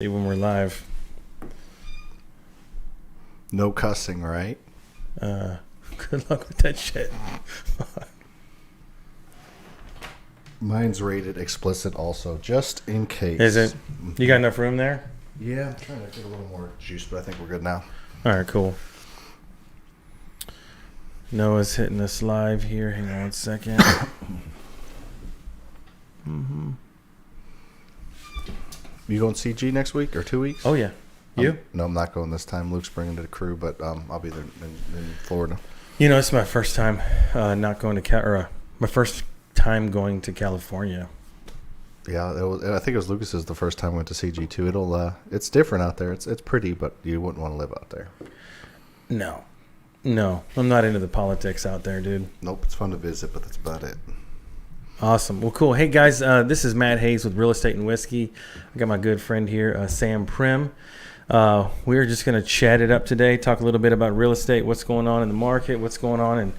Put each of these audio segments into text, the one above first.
See when we're live. No cussing, right? Good luck with that shit. Mine's rated explicit also, just in case. Is it? You got enough room there? Yeah, I'm trying to get a little more juice, but I think we're good now. All right, cool. Noah's hitting us live here. Hang on 1 second. You going CG next week or 2 weeks? Oh, yeah. You? No, I'm not going this time. Luke's bringing the crew, but I'll be there in Florida. You know, it's my first time not going to my first time going to California. Yeah, I think it was Lucas's the first time I went to CG too. It's different out there. It's pretty, but you wouldn't want to live out there. No, I'm not into the politics out there, dude. Nope, it's fun to visit, but that's about it. Awesome. Well, cool. Hey, guys, this is Matt Hayes with Real Estate and Whiskey. I got my good friend here, Sam Primm. We're just going to chat it up today, talk a little bit about real estate, what's going on in the market, what's going on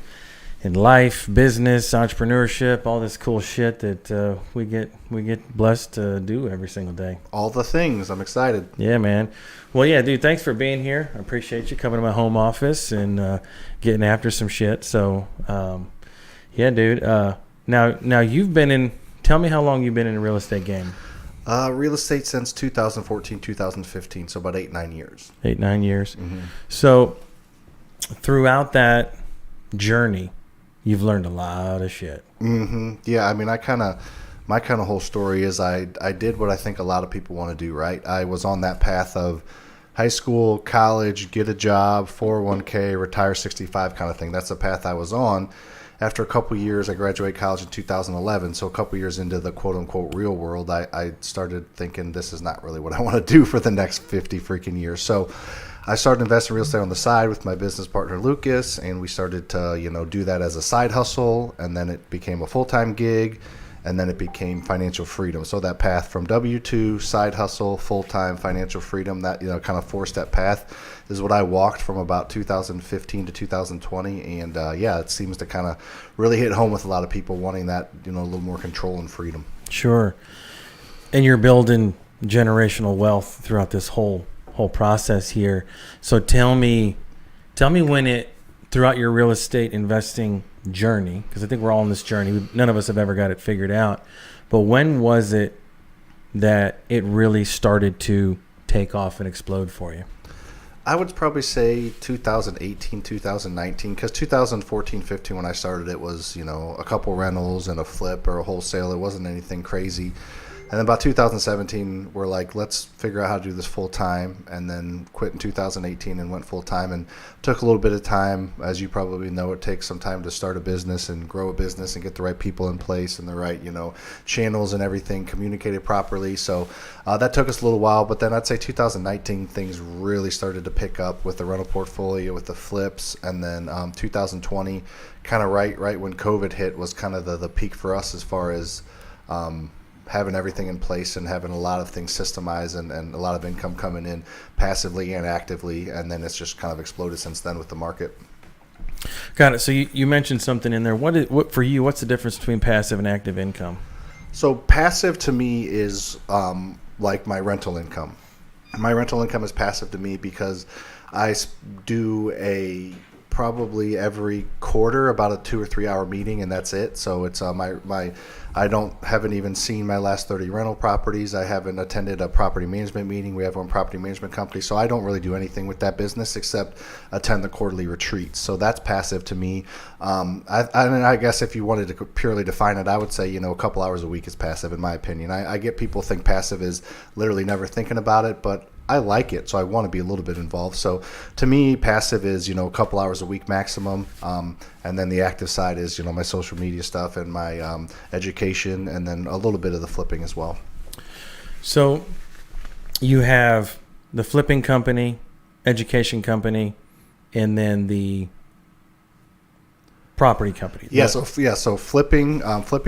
in life, business, entrepreneurship, all this cool shit that we get blessed to do every single day. All the things. I'm excited. Yeah, man. Well, yeah, dude, thanks for being here. I appreciate you coming to my home office and getting after some shit. So, yeah, dude. Now you've been in. Tell me how long you've been in the real estate game. Real estate since 2014, 2015, so about 8-9 years. 8-9 years. Mm-hmm. So throughout that journey, you've learned a lot of shit. Mm-hmm. Yeah, I mean, my kind of whole story is I did what I think a lot of people want to do, right? I was on that path of high school, college, get a job, 401k, retire 65 kind of thing. That's the path I was on. After a couple years, I graduated college in 2011. So a couple years into the quote-unquote real world, I started thinking this is not really what I want to do for the next 50 freaking years. So I started investing in real estate on the side with my business partner, Lucas, and we started to, do that as a side hustle, and then it became a full-time gig, and then it became financial freedom. So that path from W-2, side hustle, full-time financial freedom, that, kind of four-step path is what I walked from about 2015 to 2020. And, it seems to kind of really hit home with a lot of people wanting that, a little more control and freedom. Sure. And you're building generational wealth throughout this whole process here. So tell me when throughout your real estate investing journey, because I think we're all on this journey. None of us have ever got it figured out. But when was it that it really started to take off and explode for you? I would probably say 2018, 2019, because 2014, 15, when I started, it was, a couple rentals and a flip or a wholesale. It wasn't anything crazy. And then about 2017, we're like, let's figure out how to do this full time, and then quit in 2018 and went full time, and took a little bit of time. As you probably know, it takes some time to start a business and grow a business and get the right people in place and the right, channels and everything communicated properly. So that took us a little while, but then I'd say 2019, things really started to pick up with the rental portfolio, with the flips, and then 2020, kind of right when COVID hit, was kind of the peak for us as far as having everything in place and having a lot of things systemized and a lot of income coming in passively and actively. And then it's just kind of exploded since then with the market. Got it. So you mentioned something in there. What for you, what's the difference between passive and active income? So passive to me is like my rental income. My rental income is passive to me because I do probably every quarter about a 2 or 3 hour meeting, and that's it. So it's I haven't even seen my last 30 rental properties. I haven't attended a property management meeting. We have one property management company, so I don't really do anything with that business except attend the quarterly retreats. So that's passive to me. I guess if you wanted to purely define it, I would say a couple hours a week is passive in my opinion. I get people think passive is literally never thinking about it, but I like it, so I want to be a little bit involved. So to me, passive is, a couple hours a week maximum. And then the active side is, my social media stuff and my education, and then a little bit of the flipping as well. So you have the flipping company, education company, and then the property company. So flipping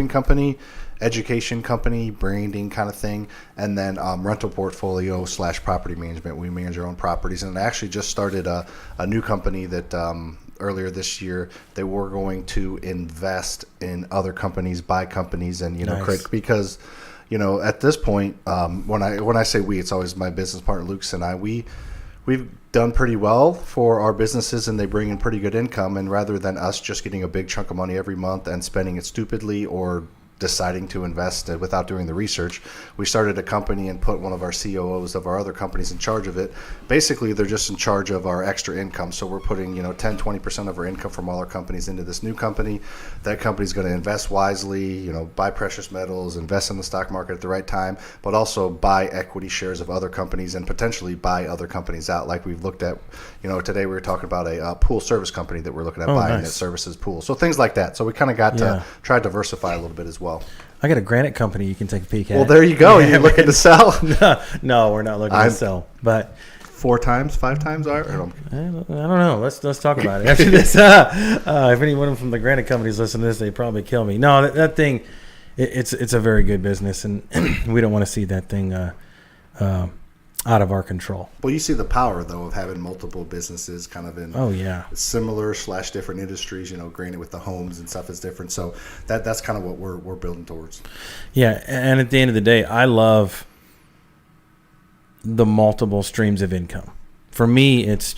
company, education company, branding kind of thing, and then rental portfolio / property management. We manage our own properties, and I actually just started a new company that earlier this year that we're going to invest in other companies, buy companies, and Nice. create, because at this point, when I say we, it's always my business partner Lucas and I. We've done pretty well for our businesses, and they bring in pretty good income. And rather than us just getting a big chunk of money every month and spending it stupidly or deciding to invest without doing the research, we started a company and put one of our COOs of our other companies in charge of it. Basically, they're just in charge of our extra income. So we're putting 10-20% of our income from all our companies into this new company. That company's going to invest wisely, buy precious metals, invest in the stock market at the right time, but also buy equity shares of other companies and potentially buy other companies out. Like we've looked at, today we were talking about a pool service company that we're looking at buying that services pools. So things like that. So we kind of got to try to diversify a little bit as well. I got a granite company you can take a peek at. Well, there you go. You're looking to sell? No, we're not looking to sell. But 4 times, 5 times? I don't know. Let's talk about it after this. If anyone from the granite companies listen to this, they probably kill me. No, that thing, it's a very good business, and we don't want to see that thing out of our control. Well, you see the power, though, of having multiple businesses kind of in similar / different industries. Granted, with the homes and stuff is different. So that's kind of what we're building towards. Yeah, and at the end of the day, I love the multiple streams of income. For me, it's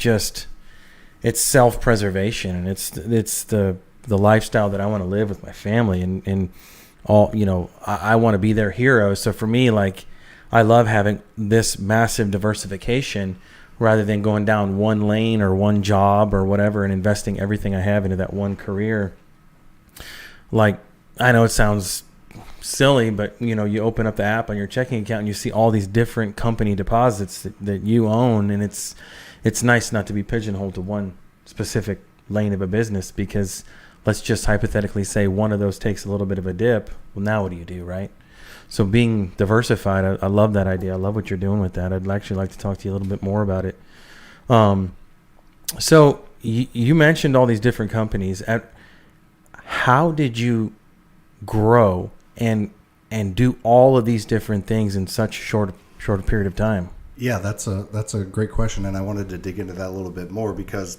self-preservation, and it's the lifestyle that I want to live with my family, and all. I want to be their hero. So for me, like, I love having this massive diversification rather than going down one lane or one job or whatever and investing everything I have into that one career. Like, I know it sounds silly, but you open up the app on your checking account and you see all these different company deposits that you own, and it's nice not to be pigeonholed to one specific lane of a business, because let's just hypothetically say one of those takes a little bit of a dip. Well, now what do you do, right? So being diversified, I love that idea. I love what you're doing with that. I'd actually like to talk to you a little bit more about it. So you mentioned all these different companies. How did you grow and do all of these different things in such a short period of time? Yeah, that's a great question, and I wanted to dig into that a little bit more, because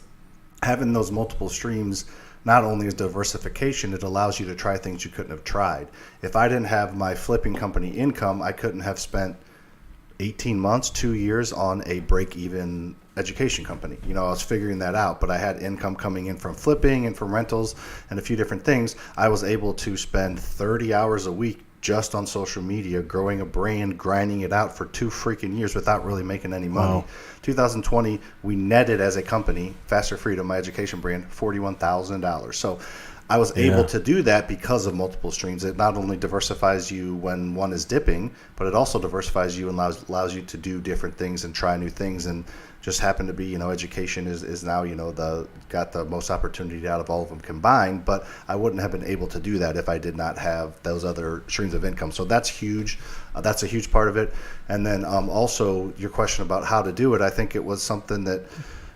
having those multiple streams not only is diversification, it allows you to try things you couldn't have tried. If I didn't have my flipping company income, I couldn't have spent 18 months, 2 years on a break-even education company. I was figuring that out, but I had income coming in from flipping and from rentals and a few different things. I was able to spend 30 hours a week just on social media, growing a brand, grinding it out for 2 freaking years without really making any money. Wow. 2020, we netted as a company, Faster Freedom, my education brand, $41,000. So I was able to do that because of multiple streams. It not only diversifies you when one is dipping, but it also diversifies you and allows you to do different things and try new things. And just happened to be, education is now, got the most opportunity out of all of them combined. But I wouldn't have been able to do that if I did not have those other streams of income. So that's huge. That's a huge part of it. And then also your question about how to do it, I think it was something that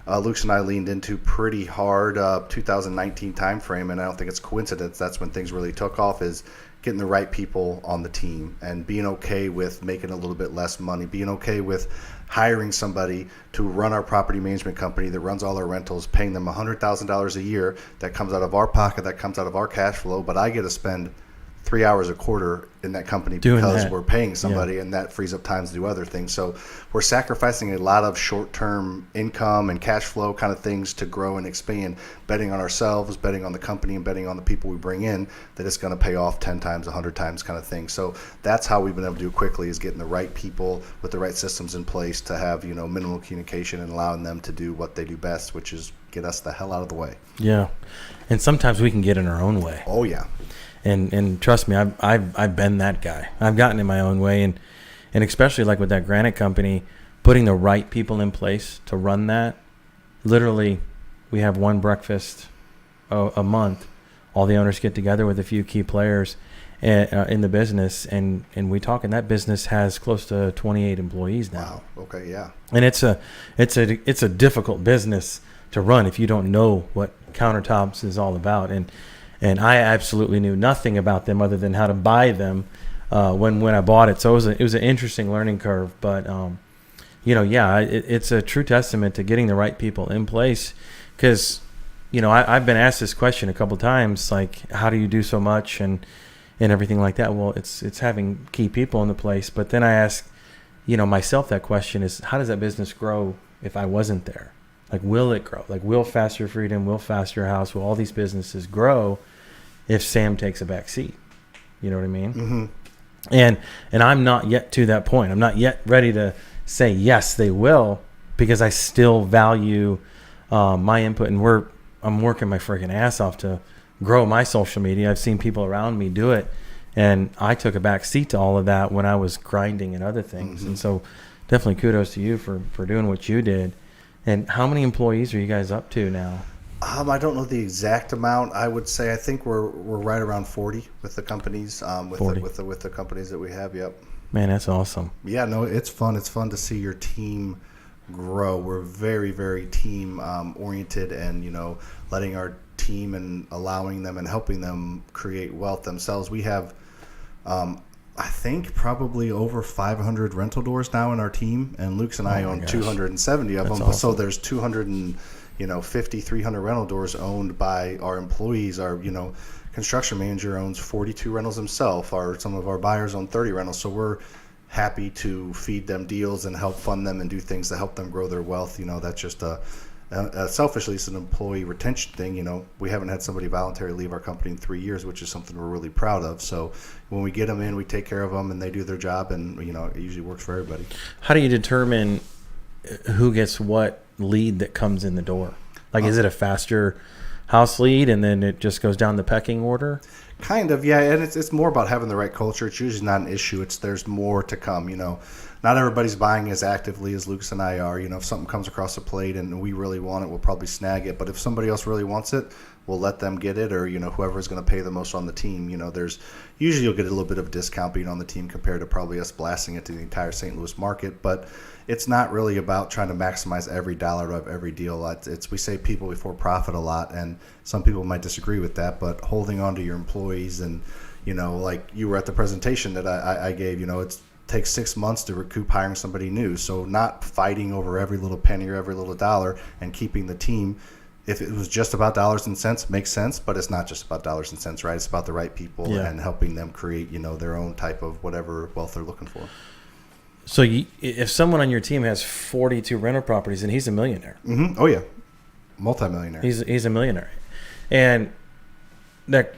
Luke and I leaned into pretty hard 2019 timeframe, and I don't think it's coincidence. That's when things really took off, is getting the right people on the team and being okay with making a little bit less money, being okay with hiring somebody to run our property management company that runs all our rentals, paying them $100,000 a year. That comes out of our pocket, that comes out of our cash flow, but I get to spend 3 hours a quarter in that company because we're paying somebody, and that frees up time to do other things. So we're sacrificing a lot of short-term income and cash flow kind of things to grow and expand, betting on ourselves, betting on the company, and betting on the people we bring in, that it's going to pay off 10 times, 100 times kind of thing. So that's how we've been able to do it quickly, is getting the right people with the right systems in place to have, minimal communication and allowing them to do what they do best, which is get us the hell out of the way. Yeah. And sometimes we can get in our own way. Oh, yeah. And trust me, I've been that guy. I've gotten in my own way, and especially like with that granite company, putting the right people in place to run that. Literally, we have one breakfast a month. All the owners get together with a few key players in the business, and we talk. And that business has close to 28 employees now. Wow. Okay. Yeah. And it's a difficult business to run if you don't know what Countertops is all about. And I absolutely knew nothing about them other than how to buy them when I bought it. So it was an interesting learning curve. But, it's a true testament to getting the right people in place. Because, I've been asked this question a couple of times, like, how do you do so much? And and everything like that. Well, it's having key people in the place. But then I ask, myself that question is, how does that business grow if I wasn't there? Like, will it grow? Like, will Faster Freedom, will FasterHouse, will all these businesses grow if Sam takes a back seat? You know what I mean? Mm-hmm. And I'm not yet to that point. I'm not yet ready to say, yes, they will, because I still value my input. And I'm working my freaking ass off to grow my social media. I've seen people around me do it. And I took a back seat to all of that when I was grinding and other things. Mm-hmm. And so definitely kudos to you for doing what you did. And how many employees are you guys up to now? I don't know the exact amount. I would say I think we're right around 40 with the companies. With the companies that we have. Yep. Man, that's awesome. Yeah, no, it's fun. It's fun to see your team grow. We're very, very team oriented, and letting our team and allowing them and helping them create wealth themselves. We have, I think, probably over 500 rental doors now in our team, and Luke's and I own 270 of them. Awesome. So there's 250, 300 rental doors owned by our employees. Our construction manager owns 42 rentals himself. Some of our buyers own 30 rentals. So we're happy to feed them deals and help fund them and do things to help them grow their wealth. That's just selfishly, it's an employee retention thing. We haven't had somebody voluntarily leave our company in 3 years, which is something we're really proud of. So when we get them in, we take care of them and they do their job, and it usually works for everybody. How do you determine who gets what lead that comes in the door? Like, is it a FasterHouse lead and then it just goes down the pecking order? Kind of, yeah. And it's more about having the right culture. It's usually not an issue. There's more to come. Not everybody's buying as actively as Luke's and I are. If something comes across the plate and we really want it, we'll probably snag it. But if somebody else really wants it, we'll let them get it, or whoever's going to pay the most on the team. There's usually you'll get a little bit of discount being on the team compared to probably us blasting it to the entire St. Louis market. But it's not really about trying to maximize every dollar of every deal. We say people before profit a lot, and some people might disagree with that. But holding on to your employees, and like you were at the presentation that I gave, it takes 6 months to recoup hiring somebody new. So not fighting over every little penny or every little dollar, and keeping the team. If it was just about dollars and cents, makes sense, but it's not just about dollars and cents, right? It's about the right people and helping them create, their own type of whatever wealth they're looking for. So if someone on your team has 42 rental properties, then he's a millionaire. Mm-hmm. Oh yeah, multimillionaire. He's a millionaire, and that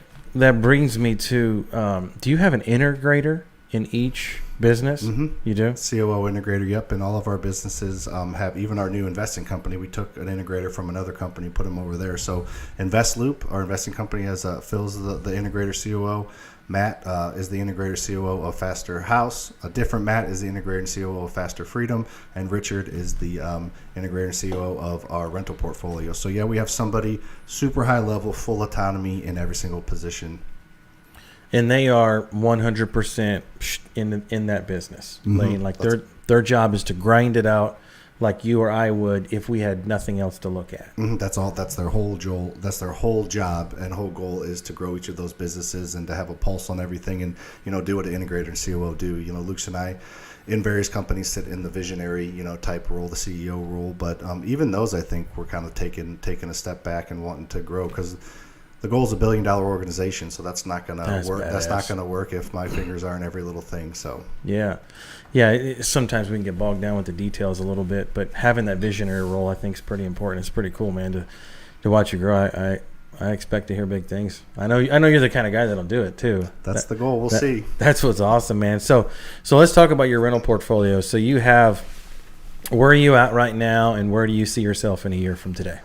brings me to: do you have an integrator in each business? Mm-hmm. You do? COO integrator, yep. And all of our businesses have, even our new investing company, we took an integrator from another company, put him over there. So InvestLoop, our investing company, has Phil's the integrator COO. Matt is the integrator COO of FasterHouse. A different Matt is the integrator and COO of Faster Freedom. And Richard is the integrator and COO of our rental portfolio. So yeah, we have somebody super high level, full autonomy in every single position. And they are 100% in that business, Lane. Like their job is to grind it out, like you or I would if we had nothing else to look at. Mm-hmm. That's all. That's their whole job. That's their whole job and whole goal is to grow each of those businesses and to have a pulse on everything, and do what an integrator and COO do. Luke and I, in various companies, sit in the visionary type role, the CEO role. But even those, I think, we're kind of taking a step back and wanting to grow, because the goal is $1 billion organization, so that's not gonna work. Badass. That's not gonna work if my fingers aren't every little thing. So yeah. Sometimes we can get bogged down with the details a little bit, but having that visionary role, I think, is pretty important. It's pretty cool, man, to watch you grow. I expect to hear big things. I know you're the kind of guy that'll do it too. That's the goal. We'll see. That's what's awesome, man. So let's talk about your rental portfolio. So you have, where are you at right now, and where do you see yourself in a year from today?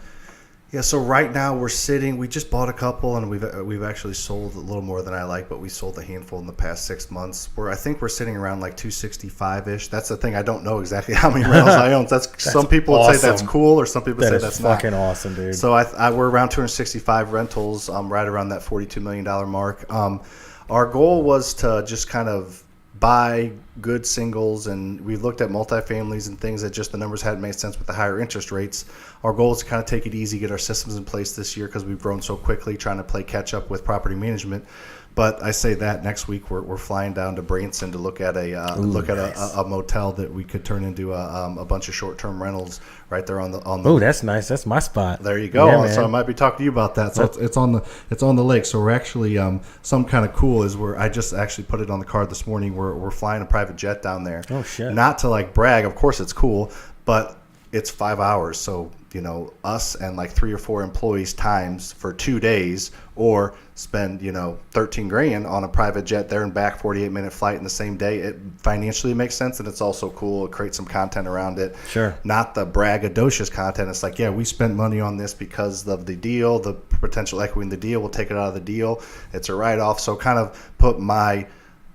Yeah, so right now we just bought a couple, and we've actually sold a little more than I like, but we sold a handful in the past 6 months. I think we're sitting around like 265-ish. That's the thing. I don't know exactly how many rentals I own. That's some people would say that's cool, or some people say that's not. Fucking awesome, dude. So we're around 265 rentals, right around that $42 million mark. Our goal was to just kind of buy good singles, and we've looked at multifamilies and things that just the numbers hadn't made sense with the higher interest rates. Our goal is to kind of take it easy, get our systems in place this year, because we've grown so quickly, trying to play catch up with property management. But I say that next week we're flying down to Branson to look at a motel that we could turn into a bunch of short-term rentals right there on the. Oh, that's nice. That's my spot. There you go. Yeah, so I might be talking to you about that. So it's on the lake. So we're actually some kind of cool is where I just actually put it on the card this morning. We're flying a private jet down there. Oh shit! Not to like brag. Of course it's cool, but it's 5 hours. So us and like 3 or 4 employees times for 2 days, or spend $13,000 on a private jet there and back, 48-minute flight in the same day. It financially makes sense, and it's also cool. It creates some content around it. Sure. Not the braggadocious content. It's like, yeah, we spent money on this because of the deal, the potential equity in the deal. We'll take it out of the deal. It's a write-off. So kind of put my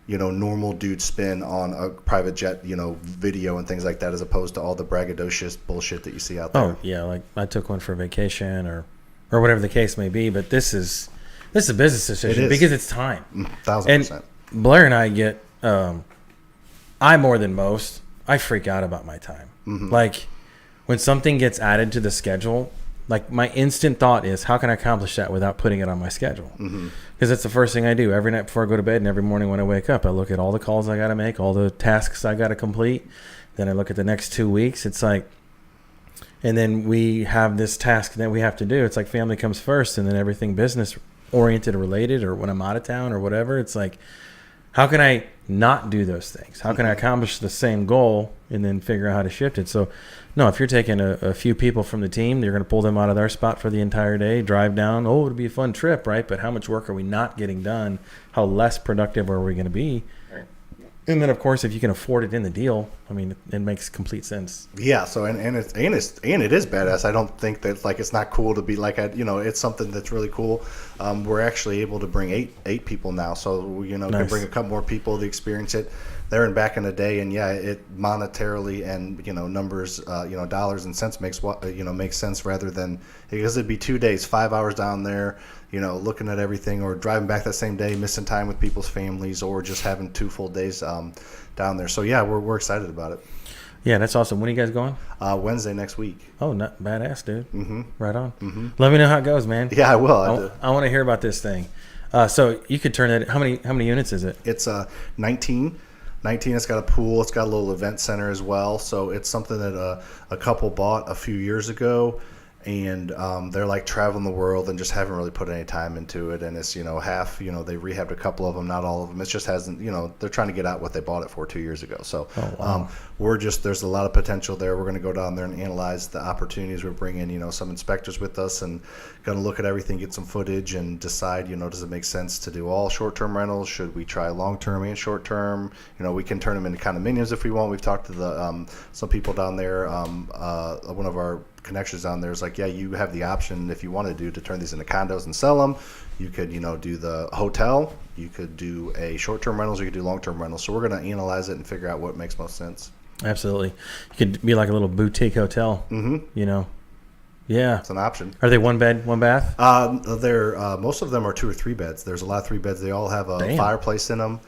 normal dude spin on a private jet, video and things like that, as opposed to all the braggadocious bullshit that you see out there. Oh yeah, like I took one for vacation or whatever the case may be. But this is a business decision because it's time. 1,000%. And Blair and I get, I more than most, I freak out about my time. Mm-hmm. Like when something gets added to the schedule, like my instant thought is, how can I accomplish that without putting it on my schedule? Because that's the first thing I do every night before I go to bed, and every morning when I wake up. I look at all the calls I got to make, all the tasks I got to complete. Then I look at the next 2 weeks. It's like, and then we have this task that we have to do. It's like family comes first, and then everything business oriented or related, or when I'm out of town or whatever. It's like, how can I not do those things? How can I accomplish the same goal and then figure out how to shift it? So, no, if you're taking a few people from the team, you're going to pull them out of their spot for the entire day, drive down. Oh, it'll be a fun trip, right? But how much work are we not getting done? How less productive are we going to be? Right. And then, of course, if you can afford it in the deal, I mean, it makes complete sense. Yeah. So, and it is badass. I don't think that like it's not cool to be like it's something that's really cool. We're actually able to bring eight people now, so we Nice. Can bring a couple more people to experience it there and back in the day. And yeah, it monetarily and numbers, dollars and cents makes sense, rather than, because it'd be 2 days, 5 hours down there, looking at everything, or driving back that same day, missing time with people's families, or just having 2 full days down there. So yeah, we're excited about it. Yeah, that's awesome. When are you guys going? Wednesday next week. Oh, not badass, dude. Mm-hmm. Right on. Mm-hmm. Let me know how it goes, man. Yeah, I will. I want to hear about this thing. So you could turn it. How many units is it? It's 19. It's got a pool. It's got a little event center as well. So it's something that a couple bought a few years ago, and they're like traveling the world and just haven't really put any time into it. And it's half. They rehabbed a couple of them, not all of them. It just hasn't. They're trying to get out what they bought it for 2 years ago. So wow. there's a lot of potential there. We're going to go down there and analyze the opportunities. We're bringing some inspectors with us, and going to look at everything, get some footage, and decide does it make sense to do all short-term rentals? Should we try long-term and short-term? We can turn them into condominiums if we want. We've talked to some people down there. One of our connections down there is like, yeah, you have the option if you want to turn these into condos and sell them. You could do the hotel, you could do a short-term rentals, or you could do long-term rentals. So we're going to analyze it and figure out what makes most sense. Absolutely. You could be like a little boutique hotel. Mm-hmm. Yeah, it's an option. Are they one bed, one bath? They're most of them are 2 or 3 beds. There's a lot of 3 beds. They all have a fireplace in them.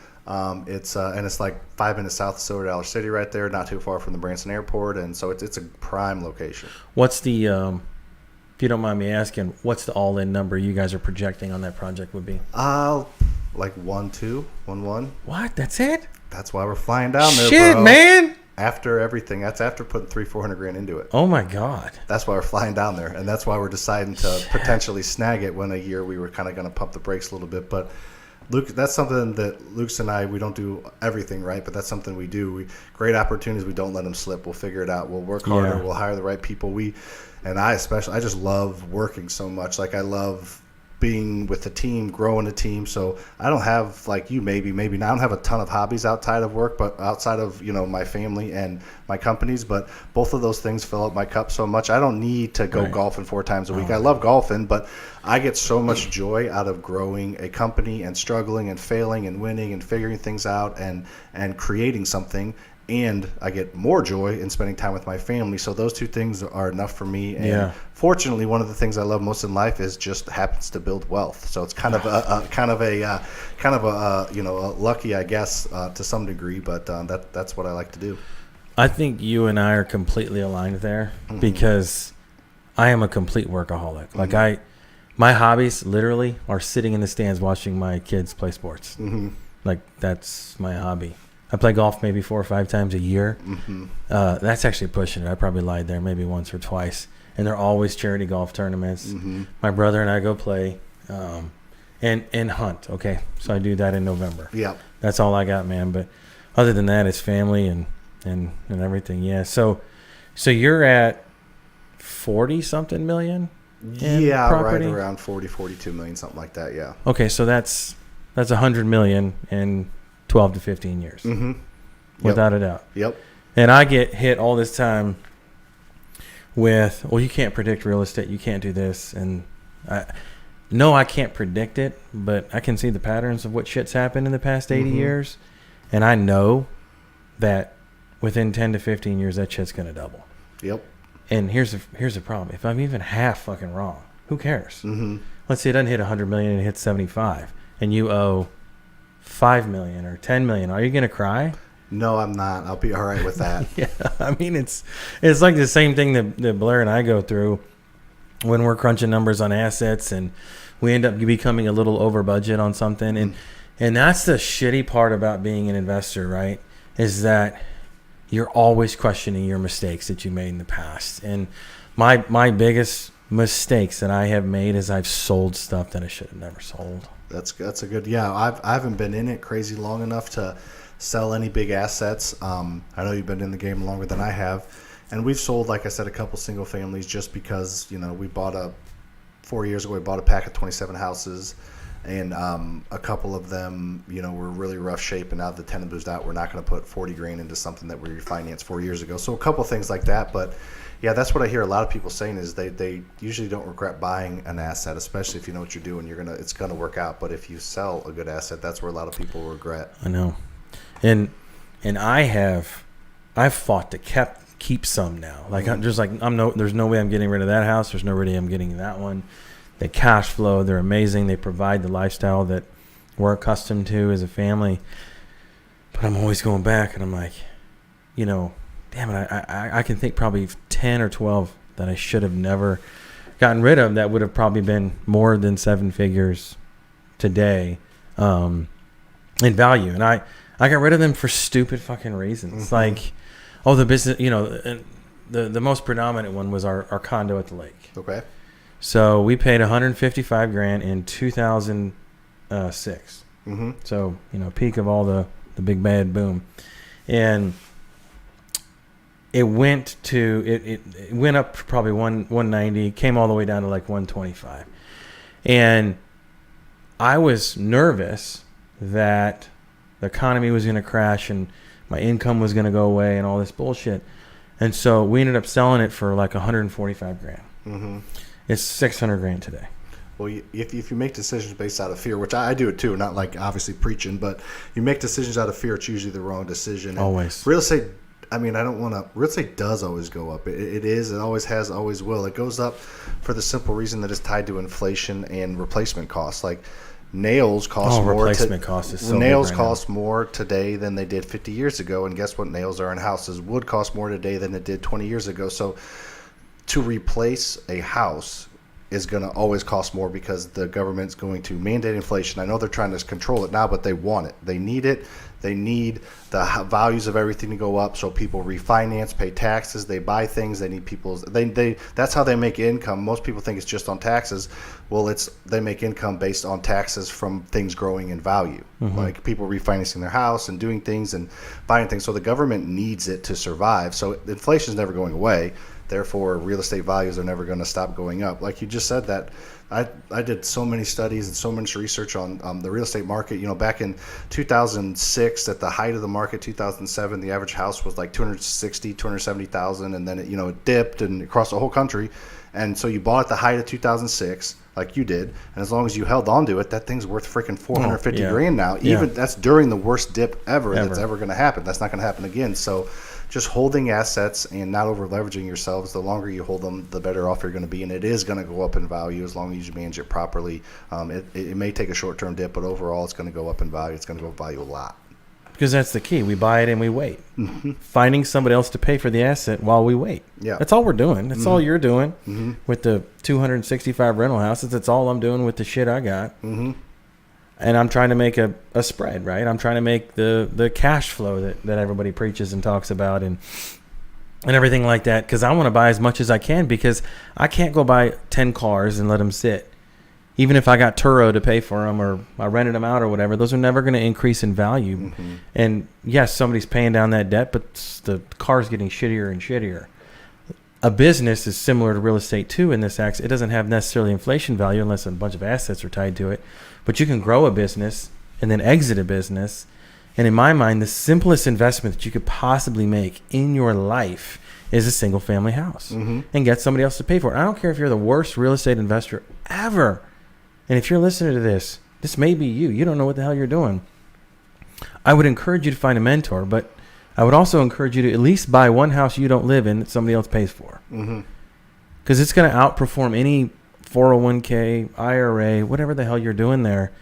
It's like 5 minutes south of Silver Dollar City, right there, not too far from the Branson Airport, and so it's a prime location. What's the if you don't mind me asking, what's the all-in number you guys are projecting on that project would be? Like 1.1. What? That's it? That's why we're flying down there. Shit, bro. Man. After everything, that's after putting $300,000-$400,000 into it. Oh my God! That's why we're flying down there, and that's why we're deciding to potentially snag it. When a year we were kind of going to pump the brakes a little bit, but Luke, that's something that Luke's and I, we don't do everything right, but that's something we do. Great opportunities, we don't let them slip. We'll figure it out. We'll work harder. Yeah. We'll hire the right people. I just love working so much. Like I love being with the team, growing the team. So I don't have, like you maybe not, I don't have a ton of hobbies outside of work, but outside of my family and my companies. But both of those things fill up my cup so much. I don't need to go golfing 4 times a week. I love golfing, but I get so much joy out of growing a company and struggling and failing and winning and figuring things out and creating something. And I get more joy in spending time with my family. So those 2 things are enough for me. And fortunately, one of the things I love most in life is just happens to build wealth. So it's kind of a lucky, I guess, to some degree. But that's what I like to do. I think you and I are completely aligned there because I am a complete workaholic. Like My hobbies literally are sitting in the stands watching my kids play sports. Mm-hmm. Like, that's my hobby. I play golf maybe 4 or 5 times a year. Mm-hmm. That's actually pushing it. I probably lied there maybe once or twice. And they're always charity golf tournaments. Mm-hmm. My brother and I go play and hunt. Okay, so I do that in November. Yep. That's all I got, man. But other than that, it's family and everything. Yeah. So you're at 40-something million. Yeah, property? right around 40, 42 million, something like that. Yeah. Okay, so that's 100 million in 12 to 15 years, Mm-hmm. without a doubt. Yep. And I get hit all this time with, well, you can't predict real estate. You can't do this. And I can't predict it, but I can see the patterns of what shit's happened in the past 80 Mm-hmm. years. And I know that within 10 to 15 years, that shit's going to double. Yep. And here's the problem. If I'm even half fucking wrong, who cares? Mm-hmm. Let's say it doesn't hit 100 million and it hits 75, and you owe 5 million or 10 million. Are you going to cry? No, I'm not. I'll be all right with that. Yeah, I mean, it's like the same thing that Blair and I go through when we're crunching numbers on assets, and we end up becoming a little over budget on something. And that's the shitty part about being an investor, right? Is that you're always questioning your mistakes that you made in the past. And my biggest mistakes that I have made is I've sold stuff that I should have never sold. That's a good. Yeah, I haven't been in it crazy long enough to sell any big assets. I know you've been in the game longer than I have, and we've sold, like I said, a couple single families just because we bought 4 years ago. We bought a pack of 27 houses, and a couple of them were really rough shape, and now the tenant moves out. We're not going to put 40 grand into something that we refinanced 4 years ago. So a couple things like that, but. Yeah, that's what I hear a lot of people saying is they usually don't regret buying an asset, especially if you know what you're doing. It's gonna work out. But if you sell a good asset, that's where a lot of people regret. I know, and I've fought to keep some now. Like Mm-hmm. there's no way I'm getting rid of that house. There's no way I'm getting that one. They cash flow. They're amazing. They provide the lifestyle that we're accustomed to as a family. But I'm always going back, and I'm like, damn it, I can think probably 10 or 12 that I should have never gotten rid of that would have probably been more than 7 figures today in value. And I got rid of them for stupid fucking reasons. Mm-hmm. Like, the business, the most predominant one was our condo at the lake. Okay. So we paid $155,000 in 2006. Mm-hmm. So, peak of all the big bad boom. And it went up probably 190, came all the way down to like 125. And I was nervous that the economy was going to crash and my income was going to go away and all this bullshit. And so we ended up selling it for like $145,000. Mm-hmm. It's $600,000 today. Well, if you make decisions based out of fear, which I do it too, not like obviously preaching, but you make decisions out of fear, it's usually the wrong decision. And always. Real estate, real estate does always go up. It always has, always will. It goes up for the simple reason that it's tied to inflation and replacement costs. Like nails cost more. Replacement cost is so nails big right cost more today than they did 50 years ago. And guess what? Nails are in houses. Wood costs more today than it did 20 years ago. So to replace a house is going to always cost more because the government's going to mandate inflation. I know they're trying to control it now, but they want it. They need it. They need the values of everything to go up so people refinance, pay taxes, they buy things. They need that's how they make income. Most people think it's just on taxes. Well, they make income based on taxes from things growing in value, Mm-hmm. like people refinancing their house and doing things and buying things. So the government needs it to survive. So inflation is never going away. Therefore, real estate values are never going to stop going up. Like you just said that. I did so many studies and so much research on the real estate market. Back in 2006, at the height of the market, 2007, the average house was like 270,000, and then it dipped and across the whole country. And so you bought at the height of 2006, like you did, and as long as you held on to it, that thing's worth freaking $450,000 now. That's during the worst dip ever. That's ever going to happen. That's not going to happen again. So just holding assets and not over leveraging yourselves, the longer you hold them, the better off you're going to be. And it is going to go up in value as long as you manage it properly. It may take a short-term dip, but overall it's going to go up in value. It's going to go up in value a lot. Because that's the key. We buy it and we wait. Finding somebody else to pay for the asset while we wait. Yeah. That's all we're doing. That's all you're doing with the 265 rental houses. That's all I'm doing with the shit I got. And I'm trying to make a spread, right? I'm trying to make the cash flow that everybody preaches and talks about and everything like that, because I want to buy as much as I can, because I can't go buy 10 cars and let them sit. Even if I got Turo to pay for them or I rented them out or whatever, those are never going to increase in value. And yes, somebody's paying down that debt, but the car's getting shittier and shittier. A business is similar to real estate too in this act. It doesn't have necessarily inflation value unless a bunch of assets are tied to it. But you can grow a business and then exit a business. And in my mind, the simplest investment that you could possibly make in your life is a single family house and get somebody else to pay for it. I don't care if you're the worst real estate investor ever. And if you're listening to this may be you. You don't know what the hell you're doing. I would encourage you to find a mentor, but I would also encourage you to at least buy one house you don't live in that somebody else pays for. Because it's going to outperform any 401k, IRA, whatever the hell you're doing there.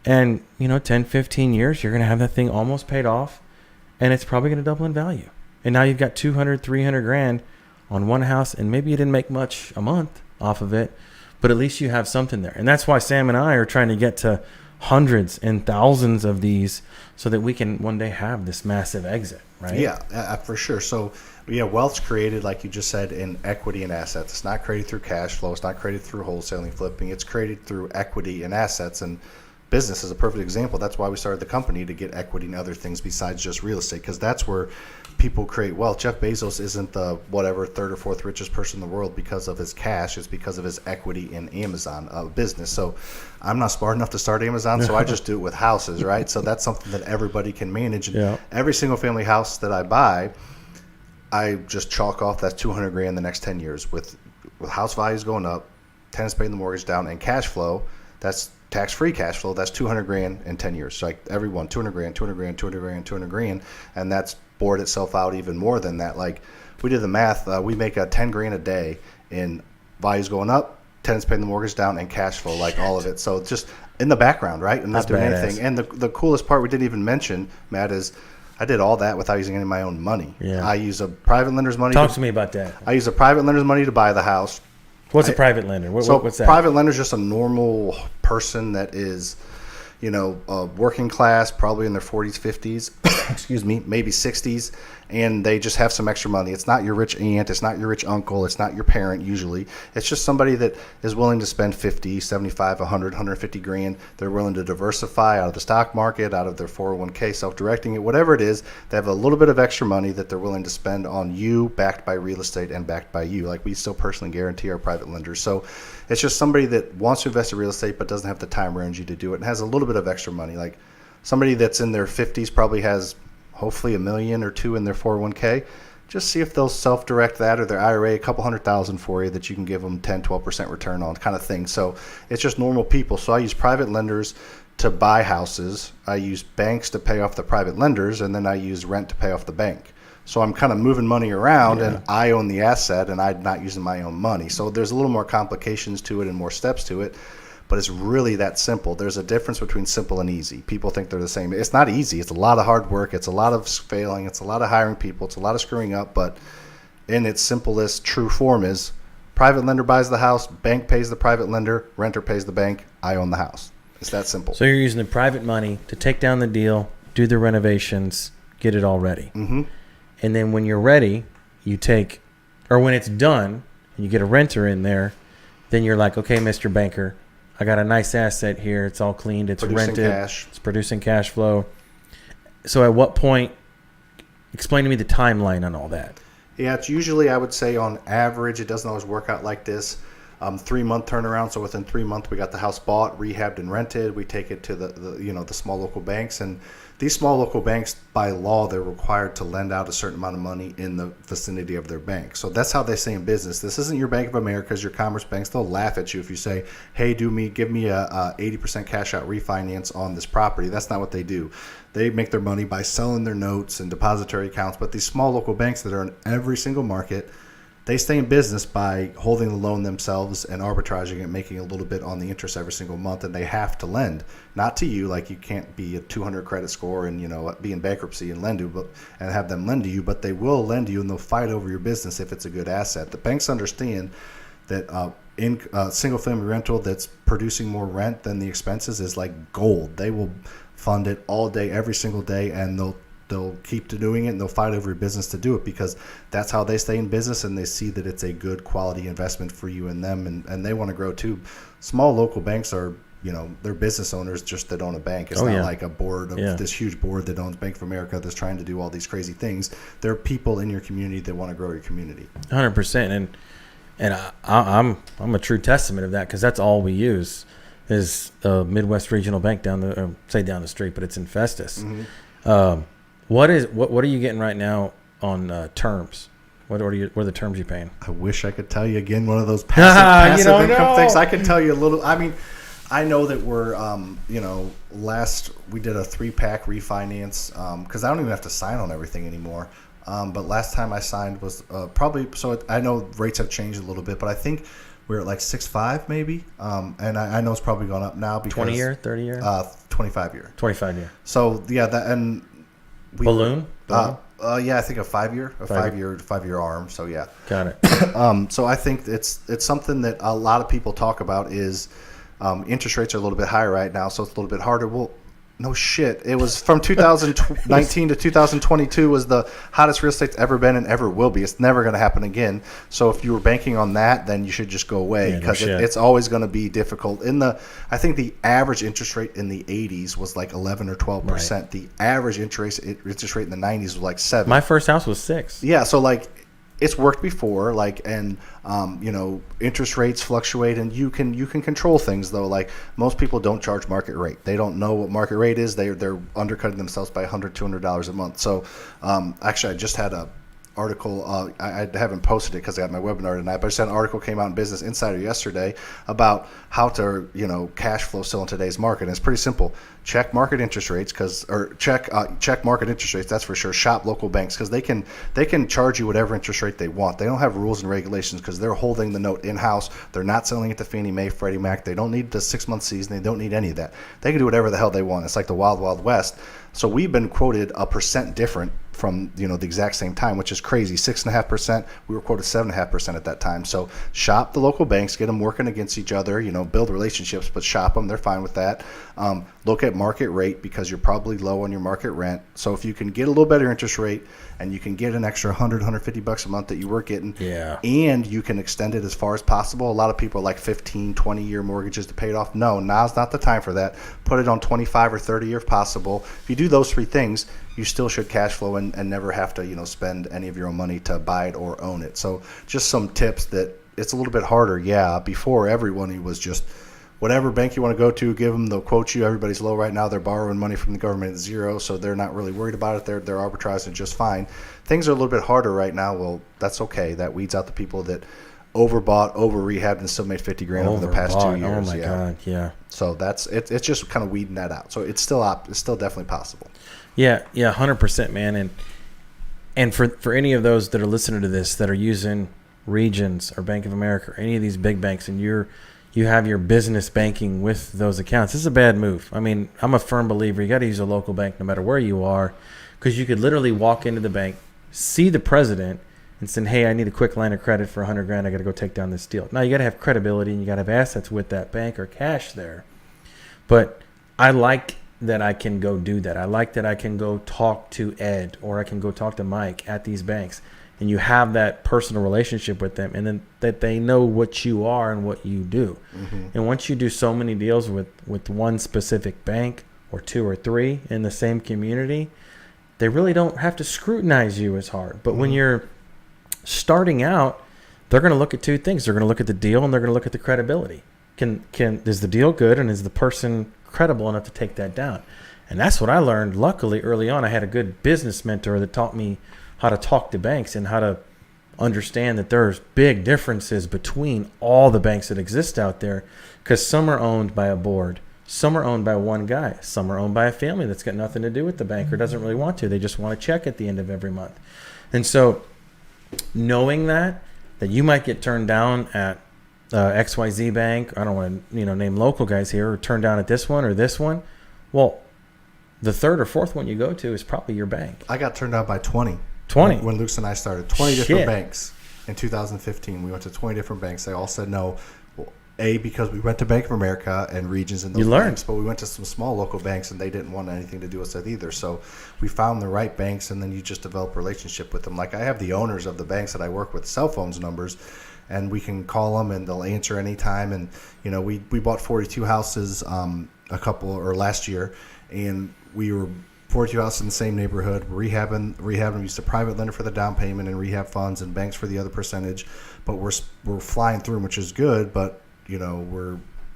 And, 10, 15 years, you're going to have that thing almost paid off, and it's probably going to double in value. And now you've got 200, 300 grand on one house, and maybe you didn't make much a month off of it, but at least you have something there. And that's why Sam and I are trying to get to hundreds and thousands of these so that we can one day have this massive exit, right? Yeah, for sure. So, wealth's created, like you just said, in equity and assets. It's not created through cash flow. It's not created through wholesaling, flipping. It's created through equity and assets. And business is a perfect example. That's why we started the company, to get equity and other things besides just real estate, because that's where people create wealth. Jeff Bezos isn't the third or fourth richest person in the world because of his cash. It's because of his equity in Amazon business. So I'm not smart enough to start Amazon, so I just do it with houses, right? So that's something that everybody can manage. And every single family house that I buy, I just chalk off that's 200 grand the next 10 years with house values going up, tenants paying the mortgage down, and cash flow. That's tax-free cash flow. That's 200 grand in 10 years. So like every one, 200 grand, 200 grand, 200 grand, 200 grand. And that's bored itself out even more than that. Like, we did the math. We make 10 grand a day in values going up, tenants paying the mortgage down, and cash flow, like all of it. So just in the background, right? And not doing anything. And the coolest part we didn't even mention, Matt, is I did all that without using any of my own money. Yeah. I use a private lender's money. Talk to me about that. I use a private lender's money to buy the house. What's a private lender? What's that? Private lender is just a normal person that is, working class, probably in their 40s, 50s, excuse me, maybe 60s, and they just have some extra money. It's not your rich aunt. It's not your rich uncle. It's not your parent usually. It's just somebody that is willing to spend 50, 75, 100, 150 grand. They're willing to diversify out of the stock market, out of their 401k, self-directing it, whatever it is. They have a little bit of extra money that they're willing to spend on you, backed by real estate and backed by you. Like, we still personally guarantee our private lenders. So it's just somebody that wants to invest in real estate but doesn't have the time or energy to do it and has a little bit of extra money. Like, somebody that's in their 50s probably has hopefully $1 million or $2 million in their 401k. Just see if they'll self-direct that or their IRA, a couple $100,000 for you that you can give them 10, 12% return on, kind of thing. So it's just normal people. So I use private lenders to buy houses. I use banks to pay off the private lenders, and then I use rent to pay off the bank. So I'm kind of moving money around, and I own the asset, and I'm not using my own money. So there's a little more complications to it and more steps to it, but it's really that simple. There's a difference between simple and easy. People think they're the same. It's not easy. It's a lot of hard work. It's a lot of failing. It's a lot of hiring people. It's a lot of screwing up, but in its simplest true form is private lender buys the house, bank pays the private lender, renter pays the bank, I own the house. It's that simple. So you're using the private money to take down the deal, do the renovations, get it all ready. Mm-hmm. And then when you're ready, when it's done, and you get a renter in there, then you're like, okay, Mr. Banker, I got a nice asset here. It's all cleaned. It's rented. Cash. It's producing cash flow. So at what point, explain to me the timeline on all that. Yeah, it's usually, I would say on average, it doesn't always work out like this. 3-month turnaround. So within 3 months, we got the house bought, rehabbed, and rented. We take it to the small local banks, and these small local banks, by law, they're required to lend out a certain amount of money in the vicinity of their bank. So that's how they say in business. This isn't your Bank of America's, your Commerce banks. They'll laugh at you if you say, "Hey, give me a 80% cash out refinance on this property." That's not what they do. They make their money by selling their notes and depository accounts. But these small local banks that are in every single market, they stay in business by holding the loan themselves and arbitraging it, making a little bit on the interest every single month, and they have to lend, not to you. Like, you can't be a 200 credit score and, be in bankruptcy and and have them lend to you, but they will lend to you, and they'll fight over your business if it's a good asset. The banks understand that in single-family rental that's producing more rent than the expenses is like gold. They will fund it all day, every single day, and they'll keep doing it, and they'll fight over your business to do it, because that's how they stay in business, and they see that it's a good quality investment for you and them, and they want to grow too. Small local banks are, they're business owners just that own a bank. It's not like a board of this huge board that owns Bank of America that's trying to do all these crazy things. They're people in your community that want to grow your community. 100%. And I'm a true testament of that, because that's all we use is the Midwest Regional Bank down the street, but it's in Festus. Mm-hmm. What are you getting right now on terms? What are the terms you're paying? I wish I could tell you again one of those passive income things. I can tell you a little. I mean, I know that we're last we did a 3-pack refinance because I don't even have to sign on everything anymore. But last time I signed was probably, so I know rates have changed a little bit, but I think we're at like 6.5 maybe. And I know it's probably gone up now because 20 year, 30 year, 25 year. 25 year. So yeah, that and balloon. Yeah, I think a 5-year arm. So yeah, got it. So I think it's something that a lot of people talk about is interest rates are a little bit higher right now, so it's a little bit harder. Well, no shit. It was from 2019 to 2022 was the hottest real estate's ever been and ever will be. It's never going to happen again. So if you were banking on that, then you should just go away, because it's always going to be difficult. I think the average interest rate in the 80s was like 11 or 12%. Right. The average interest rate in the 90s was like 7. My first house was 6. Yeah, so like it's worked before, interest rates fluctuate, and you can control things though. Like, most people don't charge market rate. They don't know what market rate is. They're undercutting themselves by $100, $200 a month. So actually, I just had a article. I haven't posted it because I got my webinar tonight, but I just had an article came out in Business Insider yesterday about how to cash flow still in today's market. And it's pretty simple. Check market interest rates, check market interest rates. That's for sure. Shop local banks, because they can charge you whatever interest rate they want. They don't have rules and regulations because they're holding the note in house. They're not selling it to Fannie Mae, Freddie Mac. They don't need the 6-month season. They don't need any of that. They can do whatever the hell they want. It's like the wild, wild west. So we've been quoted 1% different from the exact same time, which is crazy. 6.5%. We were quoted 7.5% at that time. So shop the local banks, get them working against each other. Build relationships, but shop them. They're fine with that. Look at market rate, because you're probably low on your market rent. So if you can get a little better interest rate, and you can get an extra $100, $150 a month that you were getting, and you can extend it as far as possible. A lot of people are like 15, 20-year mortgages to pay it off. No, now's not the time for that. Put it on 25 or 30 year if possible. If you do those 3 things, you still should cash flow and never have to spend any of your own money to buy it or own it. So just some tips that it's a little bit harder. Yeah, before everyone was just whatever bank you want to go to, give them, they'll quote you. Everybody's low right now. They're borrowing money from the government at 0, so they're not really worried about it. They're arbitraging just fine. Things are a little bit harder right now. Well, that's okay. That weeds out the people that overbought, over-rehabbed, and still made $50,000 over the past 2 years. Oh my God, yeah. So that's it's just kind of weeding that out. So it's still definitely possible. Yeah, 100%, man. And for any of those that are listening to this that are using Regions or Bank of America or any of these big banks, and you have your business banking with those accounts, this is a bad move. I mean, I'm a firm believer you got to use a local bank no matter where you are, because you could literally walk into the bank, see the president, and say, hey, I need a quick line of credit for $100,000. I got to go take down this deal. Now, you got to have credibility, and you got to have assets with that bank or cash there. But I like that I can go do that. I like that I can go talk to Ed, or I can go talk to Mike at these banks, and you have that personal relationship with them, and then that they know what you are and what you do. Mm-hmm. And once you do so many deals with one specific bank or 2 or 3 in the same community, they really don't have to scrutinize you as hard. But when you're starting out, they're going to look at 2 things. They're going to look at the deal, and they're going to look at the credibility. Is the deal good, and is the person credible enough to take that down? And that's what I learned. Luckily, early on, I had a good business mentor that taught me how to talk to banks and how to understand that there's big differences between all the banks that exist out there, because some are owned by a board, some are owned by one guy, some are owned by a family that's got nothing to do with the bank or doesn't really want to. They just want to check at the end of every month. And so knowing that that you might get turned down at XYZ Bank. I don't want to name local guys here, or turned down at this one or this one. Well, the third or fourth one you go to is probably your bank. I got turned down by 20. 20 when Luke and I started. 20 different banks in 2015. We went to 20 different banks. They all said no. Well, because we went to Bank of America and Regions in those banks, but we went to some small local banks and they didn't want anything to do with us either. So we found the right banks, and then you just develop a relationship with them. Like, I have the owners of the banks that I work with cell phones numbers, and we can call them and they'll answer anytime. And we bought 42 houses last year, and we were 42 houses in the same neighborhood. We're rehabbing. We used a private lender for the down payment and rehab funds, and banks for the other percentage. But we're flying through them, which is good. But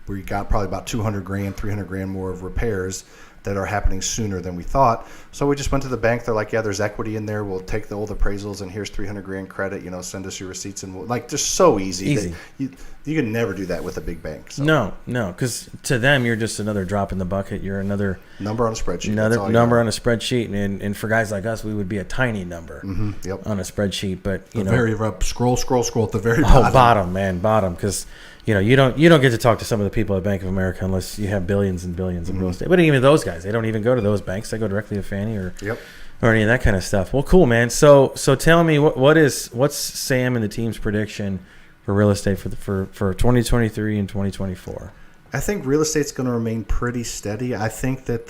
we got probably about $200,000, $300,000 more of repairs that are happening sooner than we thought. So we just went to the bank. They're like, yeah, there's equity in there. We'll take the old appraisals, and here's $300,000 credit. Send us your receipts, and just so easy. You can never do that with a big bank. So. No, because to them you're just another drop in the bucket. You're another number on a spreadsheet. Another number on a spreadsheet, and for guys like us, we would be a tiny number on a spreadsheet. But very scroll at the very bottom. Bottom, because you don't get to talk to some of the people at Bank of America unless you have billions and billions in real estate. But even those guys, they don't even go to those banks. They go directly to Fannie or any of that kind of stuff. Well, cool, man. So tell me, what's Sam and the team's prediction for real estate for 2023 and 2024? I think real estate's going to remain pretty steady. I think that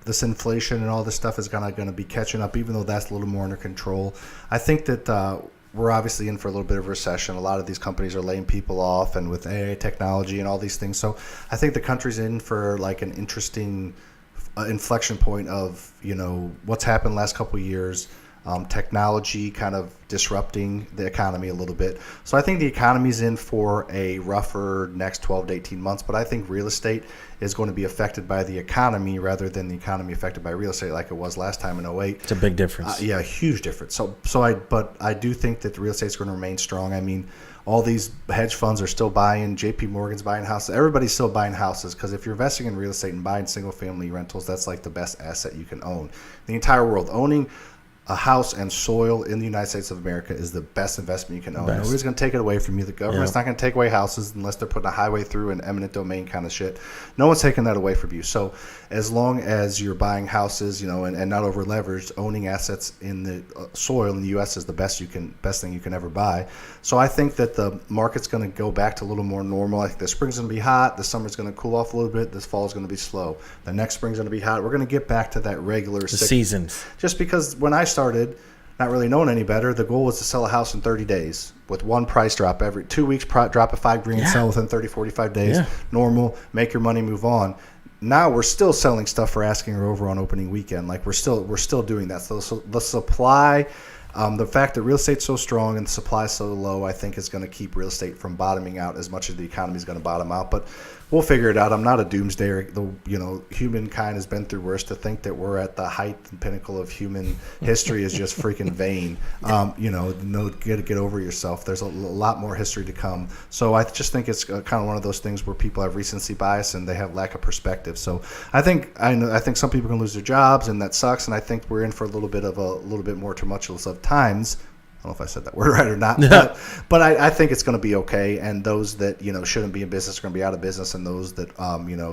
this inflation and all this stuff is going to be catching up, even though that's a little more under control. I think that we're obviously in for a little bit of recession. A lot of these companies are laying people off, and with AI technology and all these things. So I think the country's in for like an interesting inflection point of what's happened the last couple of years. Technology kind of disrupting the economy a little bit. So I think the economy's in for a rougher next 12 to 18 months, but I think real estate is going to be affected by the economy rather than the economy affected by real estate like it was last time in 08. It's a big difference. A huge difference. But I do think that real estate's going to remain strong. I mean, all these hedge funds are still buying. JP Morgan's buying houses. Everybody's still buying houses, because if you're investing in real estate and buying single family rentals, that's like the best asset you can own in the entire world. Owning a house and soil in the United States of America is the best investment you can own. Nobody's going to take it away from you. The government's not going to take away houses unless they're putting a highway through an eminent domain kind of shit. No one's taking that away from you. So as long as you're buying houses, and not over leveraged, owning assets in the soil in the U.S. is the best thing you can ever buy. So I think that the market's going to go back to a little more normal. I think the spring's going to be hot. The summer's going to cool off a little bit. This fall's going to be slow. The next spring's going to be hot. We're going to get back to that regular seasons. Just because when I started, not really knowing any better, the goal was to sell a house in 30 days with one price drop every 2 weeks, drop of $5,000, sell within 30, 45 days. Normal, make your money, move on. Now we're still selling stuff for asking or over on opening weekend. Like we're still doing that. So the supply, the fact that real estate's so strong and the supply so low, I think is going to keep real estate from bottoming out as much as the economy is going to bottom out. But we'll figure it out. I'm not a doomsdayer. Humankind has been through worse. To think that we're at the height and pinnacle of human history is just freaking vain. Get over yourself. There's a lot more history to come. So I just think it's kind of one of those things where people have recency bias and they have lack of perspective. So I think some people can lose their jobs, and that sucks. And I think we're in for a little bit more tumultuous of times. I don't know if I said that word right or not, but I think it's going to be okay. And those that shouldn't be in business are going to be out of business, and those that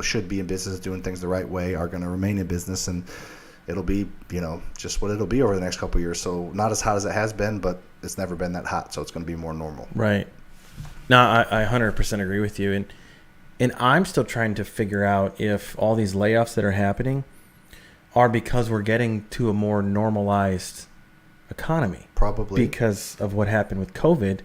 should be in business doing things the right way are going to remain in business, and it'll be just what it'll be over the next couple of years. So not as hot as it has been, but it's never been that hot, so it's going to be more normal. Right. No, I 100% agree with you, and I'm still trying to figure out if all these layoffs that are happening are because we're getting to a more normalized economy. Probably because of what happened with COVID.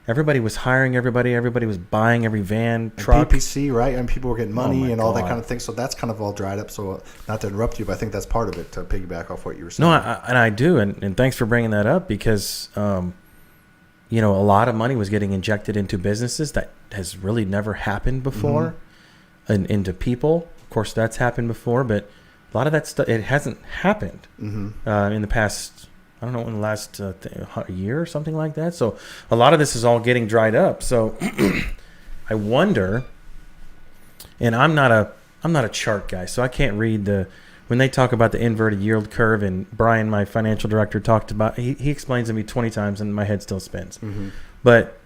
Everybody was hiring everybody was buying every van, truck, and PPC, right? And people were getting money and all that kind of thing. So that's kind of all dried up. So not to interrupt you, but I think that's part of it, to piggyback off what you were saying. No, I do, and thanks for bringing that up, because a lot of money was getting injected into businesses that has really never happened before, and into people. Of course, that's happened before, but a lot of that stuff, it hasn't happened in the past. I don't know, in the last year or something like that. So a lot of this is all getting dried up. So I wonder, and I'm not a chart guy, so I can't read the when they talk about the inverted yield curve, and Brian, my financial director, talked about, he explains to me 20 times and my head still spins. Mm-hmm. But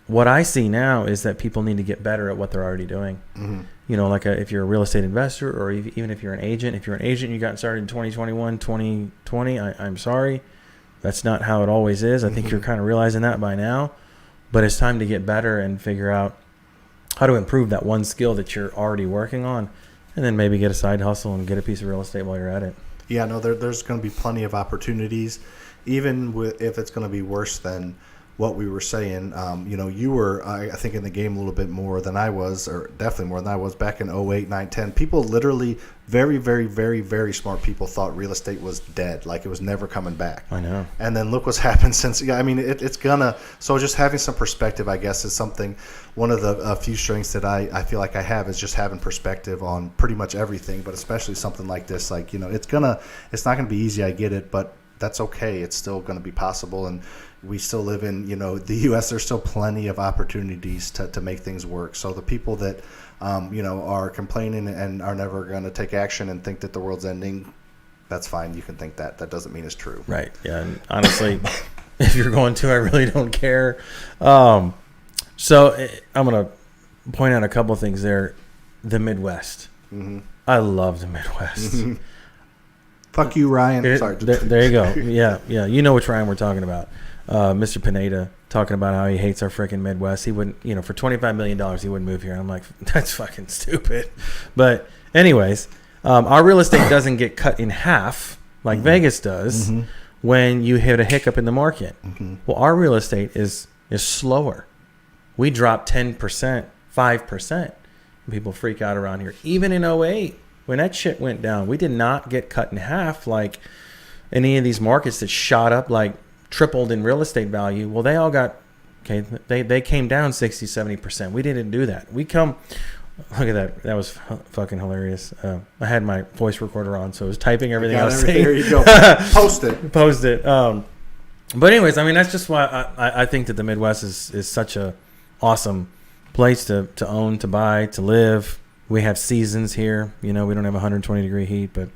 what I see now is that people need to get better at what they're already doing. Mm-hmm. You know, like if you're a real estate investor, or even if you're an agent, and you got started in 2021, 2020, I'm sorry. That's not how it always is. I think you're kind of realizing that by now. But it's time to get better and figure out how to improve that one skill that you're already working on, and then maybe get a side hustle and get a piece of real estate while you're at it. Yeah, no, there's going to be plenty of opportunities, even if it's going to be worse than what we were saying. You know, you were, I think, in the game a little bit more than I was, or definitely more than I was back in 08, 9, 10. People literally, very, very, very, very smart people thought real estate was dead, like it was never coming back. I know. And then look what's happened since. Yeah, I mean, it's gonna. So just having some perspective, I guess, is something. One of the few strengths that I feel like I have is just having perspective on pretty much everything, but especially something like this. Like, you know, it's not gonna be easy. I get it, but that's okay. It's still gonna be possible, and we still live in, you know, the U.S. There's still plenty of opportunities to make things work. So the people that, you know, are complaining and are never going to take action and think that the world's ending, that's fine. You can think that. That doesn't mean it's true. Right. Yeah. And honestly, if you're going to, I really don't care. So I'm going to point out a couple of things there. The Midwest. Mm-hmm. I love the Midwest. Mm-hmm. Fuck you, Ryan. Sorry. There you go. Yeah. You know which Ryan we're talking about. Mr. Pineda talking about how he hates our freaking Midwest. He wouldn't, you know, for $25 million, he wouldn't move here. I'm like, that's fucking stupid. But anyways, our real estate doesn't get cut in half like Vegas does when you hit a hiccup in the market. Well, our real estate is slower. We drop 10%, 5%. And people freak out around here. Even in 08, when that shit went down, we did not get cut in half like any of these markets that shot up, like tripled in real estate value. Well, they all got, okay, they came down 60, 70%. We didn't do that. Look at that. That was fucking hilarious. I had my voice recorder on, so I was typing everything I was saying. There you go. Post it. But anyways, I mean, that's just why I think that the Midwest is such a awesome place to own, to buy, to live. We have seasons here. You know, we don't have 120 degree heat, but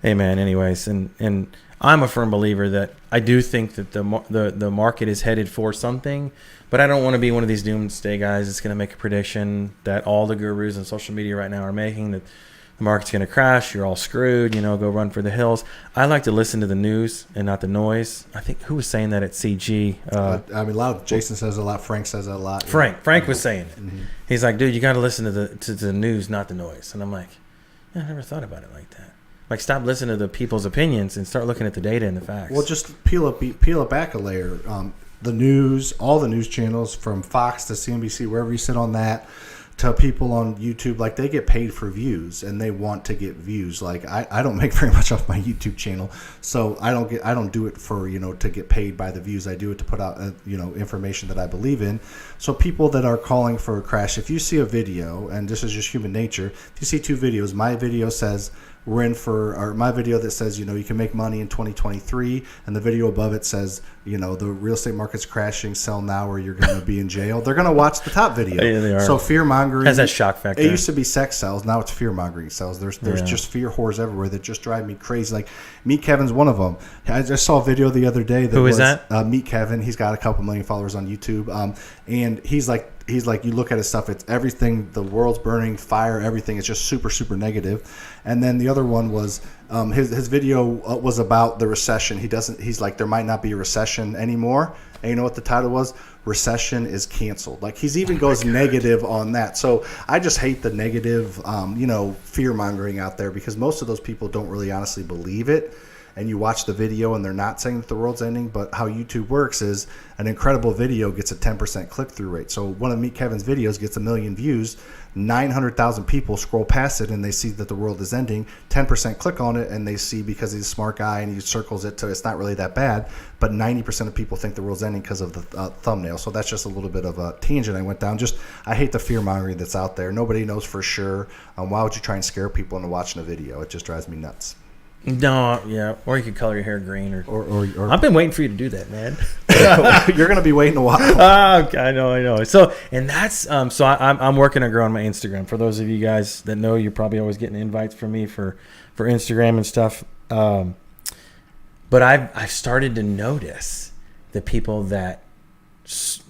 hey, man, anyways, and I'm a firm believer that I do think that the market is headed for something, but I don't want to be one of these doomsday guys that's going to make a prediction that all the gurus on social media right now are making, that the market's going to crash, you're all screwed, you know, go run for the hills. I like to listen to the news and not the noise. I think, who was saying that at CG? I mean, Jason says a lot. Frank says that a lot. Frank was saying it. He's like, dude, you got to listen to the news, not the noise. And I'm like, yeah, I never thought about it like that. Like, stop listening to the people's opinions and start looking at the data and the facts. Well, just peel it back a layer. The news, all the news channels, from Fox to CNBC, wherever you sit on that, to people on YouTube, like, they get paid for views and they want to get views. Like, I don't make very much off my YouTube channel, so I don't do it for, you know, to get paid by the views. I do it to put out, you know, information that I believe in. So people that are calling for a crash, if you see a video, and this is just human nature, if you see two videos, my video says we're in for, or my video that says, you know, you can make money in 2023, and the video above it says, you know, the real estate market's crashing, sell now or you're going to be in jail, they're going to watch the top video. Yeah, they are. So fear-mongering has that shock factor. It used to be sex sells, now it's fear-mongering sells. There's just fear whores everywhere that just drive me crazy. Like, Meet Kevin's one of them. I just saw a video the other day that was Meet Kevin. He's got a couple million followers on YouTube, and he's like, you look at his stuff, it's everything, the world's burning, fire, everything. It's just super, super negative. And then the other one was his video was about the recession. He's like, there might not be a recession anymore. And you know what the title was? Recession is canceled. Like, he's even goes negative on that. So I just hate the negative, you know, fear mongering out there, because most of those people don't really honestly believe it. And you watch the video and they're not saying that the world's ending, but how YouTube works is an incredible video gets a 10% click-through rate. So one of Meet Kevin's videos gets 1 million views, 900,000 people scroll past it and they see that the world is ending, 10% click on it and they see, because he's a smart guy and he circles it to it's not really that bad, but 90% of people think the world's ending because of the thumbnail. So that's just a little bit of a tangent I went down. Just, I hate the fear-mongering that's out there. Nobody knows for sure. Why would you try and scare people into watching a video? It just drives me nuts. No, yeah, or you could color your hair green, Or I've been waiting for you to do that, man. you're going to be waiting a while. Okay, I know. So, and that's so I'm working on growing my Instagram. For those of you guys that know, you're probably always getting invites from me for Instagram and stuff. But I've started to notice the people that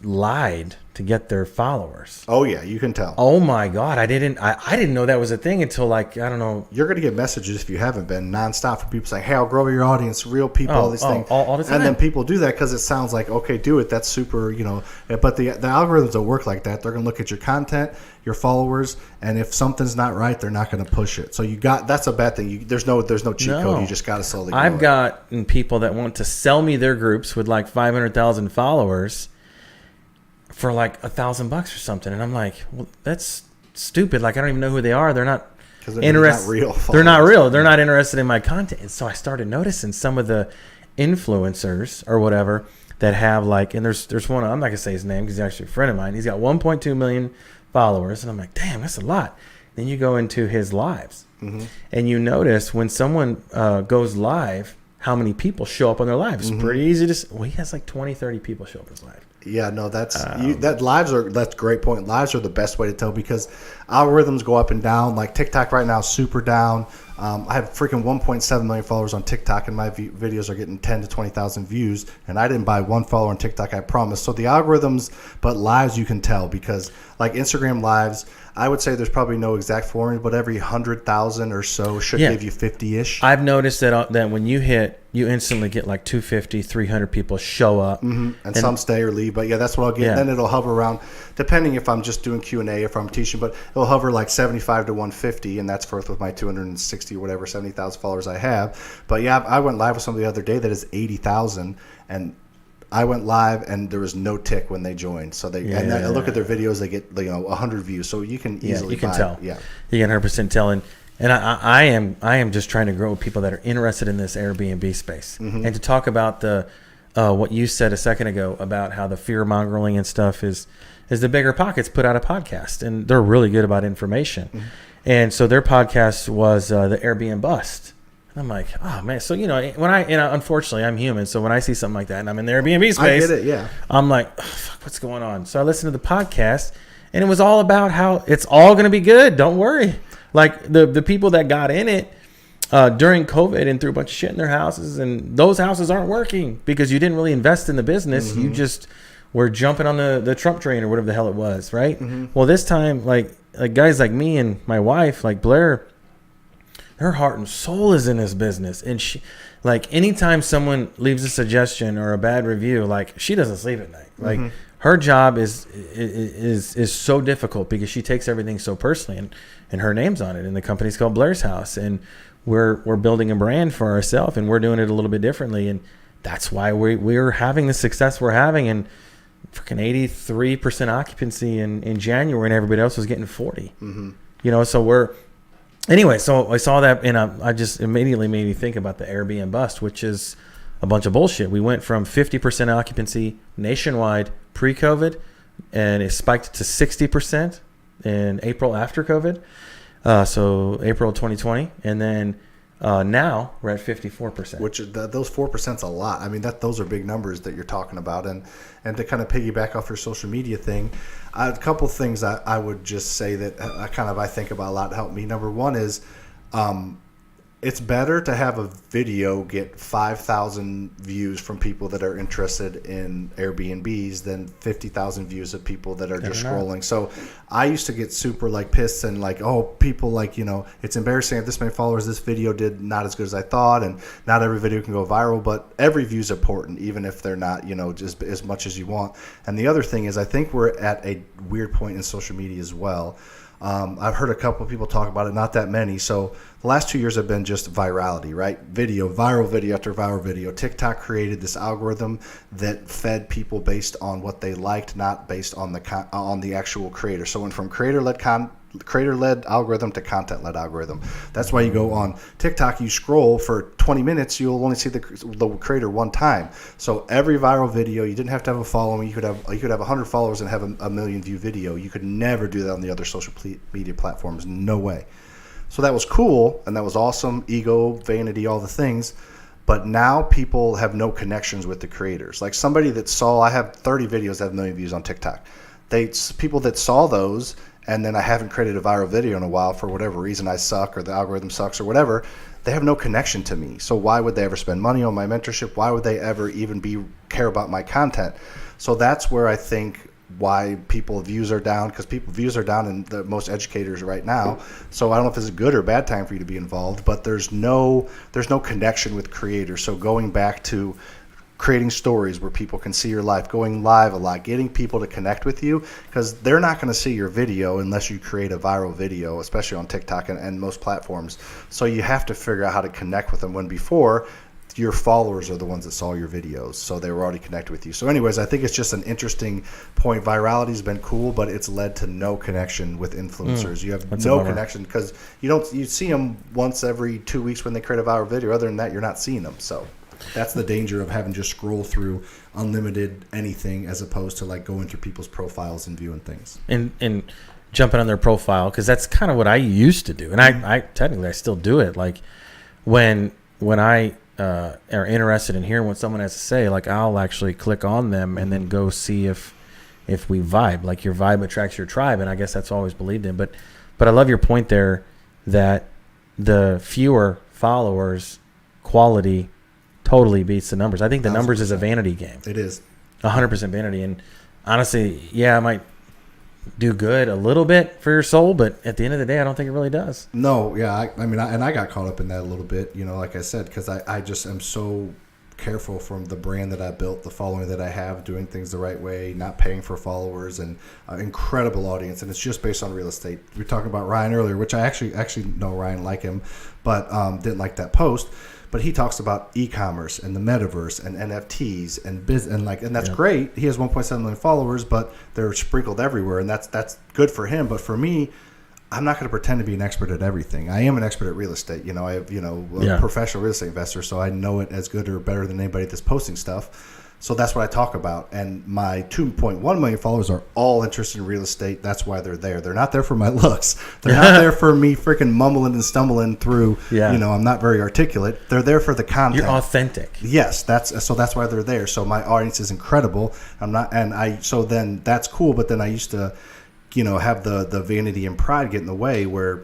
lied to get their followers. Oh yeah, you can tell. Oh my God, I didn't know that was a thing until, like, I don't know. You're going to get messages, if you haven't been, nonstop from people saying, "Hey, I'll grow your audience, real people, all these things." All the time. And then people do that because it sounds like, okay, do it. That's super, But the algorithms don't work like that. They're going to look at your content, your followers, and if something's not right, they're not going to push it. So that's a bad thing. There's no cheat code. You just got to slowly grow I've gotten people that want to sell me their groups with like 500,000 followers for like $1,000 or something, and I'm like, well, that's stupid. Like, I don't even know who they are. They're not interested. They're not real. They're not interested in my content. And so I started noticing some of the influencers or whatever that have, like, and there's one, I'm not gonna say his name because he's actually a friend of mine. He's got 1.2 million followers, and I'm like, damn, that's a lot. Then you go into his lives, and you notice when someone goes live, how many people show up on their lives. It's pretty easy to. Well, he has like 20, 30 people show up his live. Yeah, no, that's a great point. Lives are the best way to tell because algorithms go up and down. Like TikTok right now, super down. I have freaking 1.7 million followers on TikTok, and my videos are getting 10 to 20,000 views. And I didn't buy one follower on TikTok, I promise. So the algorithms, but lives you can tell because like Instagram lives, I would say there's probably no exact formula, but every 100,000 or so should give you 50-ish. I've noticed that when you hit, you instantly get like 250, 300 people show up. And some stay or leave. But yeah, that's what I'll get. Yeah. Then it'll hover around, depending if I'm just doing Q&A, if I'm teaching, but it'll hover like 75 to 150, and that's with my 260 or whatever, 70,000 followers I have. But yeah, I went live with somebody the other day that is 80,000, and I went live and there was no tick when they joined. So and I look at their videos, they get 100 views. So you can easily tell. Yeah, you can 100% tell. And I am just trying to grow people that are interested in this Airbnb space, and to talk about the what you said a second ago about how the fear mongering and stuff is the Bigger Pockets put out a podcast, and they're really good about information. And so their podcast was the Airbnb bust. I'm like, oh man. So unfortunately I'm human. So when I see something like that and I'm in the Airbnb space, I get it. Yeah. I'm like, oh, fuck, what's going on? So I listened to the podcast, and it was all about how it's all going to be good. Don't worry. Like the people that got in it during COVID and threw a bunch of shit in their houses, and those houses aren't working because you didn't really invest in the business. You just were jumping on the Trump train or whatever the hell it was, right? Well, this time, like guys like me and my wife, like Blair, her heart and soul is in this business, and she, like, anytime someone leaves a suggestion or a bad review, like, she doesn't sleep at night. Like her job is so difficult because she takes everything so personally, and her name's on it, and the company's called Blair's House, and we're building a brand for ourselves, and we're doing it a little bit differently, and that's why we're having the success we're having, and freaking 83% occupancy in January, and everybody else was getting 40. So we're. Anyway, so I saw that, and I just immediately made me think about the Airbnb bust, which is a bunch of bullshit. We went from 50% occupancy nationwide pre-COVID, and it spiked to 60% in April after COVID. So April 2020, and then now we're at 54%. Which those 4% is a lot. I mean, those are big numbers that you're talking about, and to kind of piggyback off your social media thing, a couple things I would just say that I think about a lot to help me. Number one is it's better to have a video get 5,000 views from people that are interested in Airbnbs than 50,000 views of people that are just scrolling. So I used to get super pissed and people it's embarrassing if this many followers, this video did not as good as I thought, and not every video can go viral, but every view is important, even if they're not, just as much as you want. And the other thing is I think we're at a weird point in social media as well. I've heard a couple of people talk about it, not that many. So the last 2 years have been just virality, right? Viral video after viral video. TikTok created this algorithm that fed people based on what they liked, not based on the actual creator. So went from creator-led algorithm to content-led algorithm. That's why you go on TikTok, you scroll for 20 minutes, you'll only see the creator one time. So every viral video, you didn't have to have a following. You could have 100 followers and have a million view video. You could never do that on the other social media platforms. No way. So that was cool, and that was awesome. Ego, vanity, all the things. But now people have no connections with the creators. Like somebody that saw, I have 30 videos that have 1 million views on TikTok. People that saw those, and then I haven't created a viral video in a while for whatever reason, I suck or the algorithm sucks or whatever, they have no connection to me. So why would they ever spend money on my mentorship? Why would they ever even care about my content? So that's where I think why people views are down, because people views are down in the most educators right now. So I don't know if it's a good or bad time for you to be involved, but there's no connection with creators. So going back to creating stories where people can see your life, going live a lot, getting people to connect with you, because they're not going to see your video unless you create a viral video, especially on TikTok and most platforms. So you have to figure out how to connect with them, when before your followers are the ones that saw your videos, so they were already connected with you. So anyways, I think it's just an interesting point. Virality has been cool, but it's led to no connection with influencers. You have no connection because you see them once every 2 weeks when they create a viral video. Other than that, you're not seeing them. So that's the danger of having to just scroll through unlimited anything, as opposed to like going through people's profiles and viewing things. And jumping on their profile, because that's kind of what I used to do. And I technically still do it. Like when I are interested in hearing what someone has to say, like I'll actually click on them and then go see if we vibe. Like your vibe attracts your tribe, and I guess that's always believed in. But I love your point there that the fewer followers, quality totally beats the numbers. I think the 100%. Numbers is a vanity game. It is 100% vanity, and honestly, yeah, I might do good a little bit for your soul, but at the end of the day, I don't think it really does. No, yeah, I mean, I got caught up in that a little bit, like I said, because I just am so careful from the brand that I built, the following that I have, doing things the right way, not paying for followers, and an incredible audience, and it's just based on real estate. We were talking about Ryan earlier, which I actually know Ryan, like him, but didn't like that post. But he talks about e-commerce and the metaverse and NFTs and business, and that's great. He has 1.7 million followers, but they're sprinkled everywhere, and that's good for him. But for me, I'm not going to pretend to be an expert at everything. I am an expert at real estate. I have a professional real estate investor, so I know it as good or better than anybody that's posting stuff. So that's what I talk about. And my 2.1 million followers are all interested in real estate. That's why they're there. They're not there for my looks. They're not there for me freaking mumbling and stumbling through. Yeah. I'm not very articulate. They're there for the content. You're authentic. Yes, that's why they're there. So my audience is incredible. So then that's cool. But then I used to, have the vanity and pride get in the way, where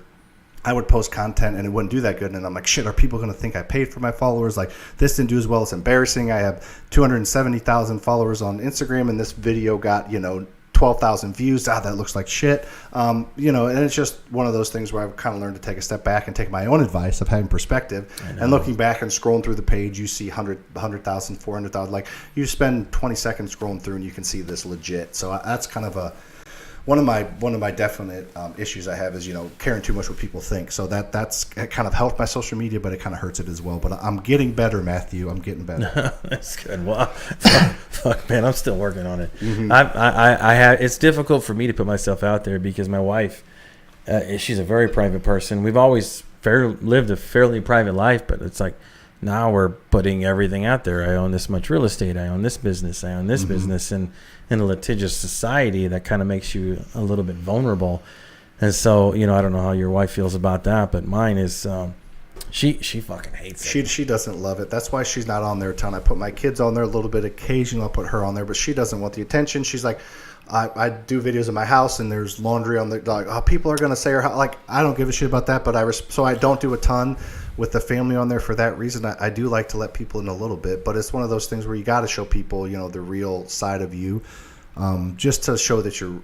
I would post content and it wouldn't do that good. And I'm like, shit, are people going to think I paid for my followers? Like, this didn't do as well. It's embarrassing. I have 270,000 followers on Instagram, and this video got, 12,000 views. That looks like shit. And it's just one of those things where I've kind of learned to take a step back and take my own advice of having perspective. And looking back and scrolling through the page, you see 100,000, 400,000. Like, you spend 20 seconds scrolling through and you can see this legit. So that's kind of one of my definite issues I have is caring too much what people think. So that's kind of helped my social media, but it kind of hurts it as well. But I'm getting better, Matthew. I'm getting better. That's good. Well, fuck, man, I'm still working on it. Mm-hmm. I have. It's difficult for me to put myself out there because my wife, she's a very private person. We've always lived a fairly private life, but it's like now we're putting everything out there. I own this much real estate. I own this business. I own this business, and in a litigious society, that kind of makes you a little bit vulnerable. And so, I don't know how your wife feels about that, but mine is, she fucking hates it. She doesn't love it. That's why she's not on there a ton. I put my kids on there a little bit. Occasionally I'll put her on there, but she doesn't want the attention. She's like, I do videos in my house and there's laundry on there. Like, oh, people are going to say, like, I don't give a shit about that, but so I don't do a ton with the family on there for that reason. I do like to let people in a little bit, but it's one of those things where you got to show people, the real side of you, just to show that you're,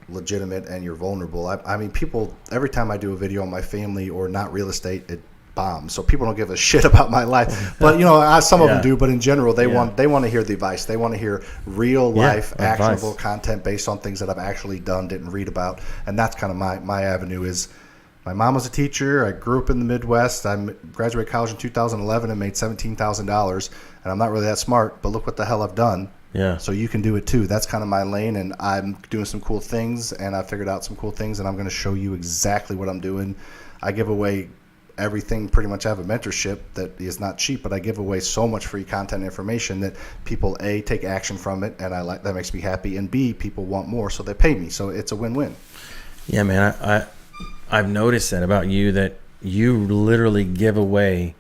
legitimate and you're vulnerable. I mean, people, every time I do a video on my family or not real estate, it bombs. So people don't give a shit about my life, but some of them do. But in general, they want to hear the advice. They want to hear real life, actionable content based on things that I've actually done, didn't read about, and that's kind of my avenue. Is my mom was a teacher. I grew up in the Midwest. I graduated college in 2011 and made $17,000. And I'm not really that smart, but look what the hell I've done. Yeah. So you can do it too. That's kind of my lane, and I'm doing some cool things, and I figured out some cool things, and I'm going to show you exactly what I'm doing. I give away everything pretty much. I have a mentorship that is not cheap, but I give away so much free content and information that people, A, take action from it, and that makes me happy, and B, people want more, so they pay me. So it's a win-win. Yeah, man. I've noticed that about you, that you literally give away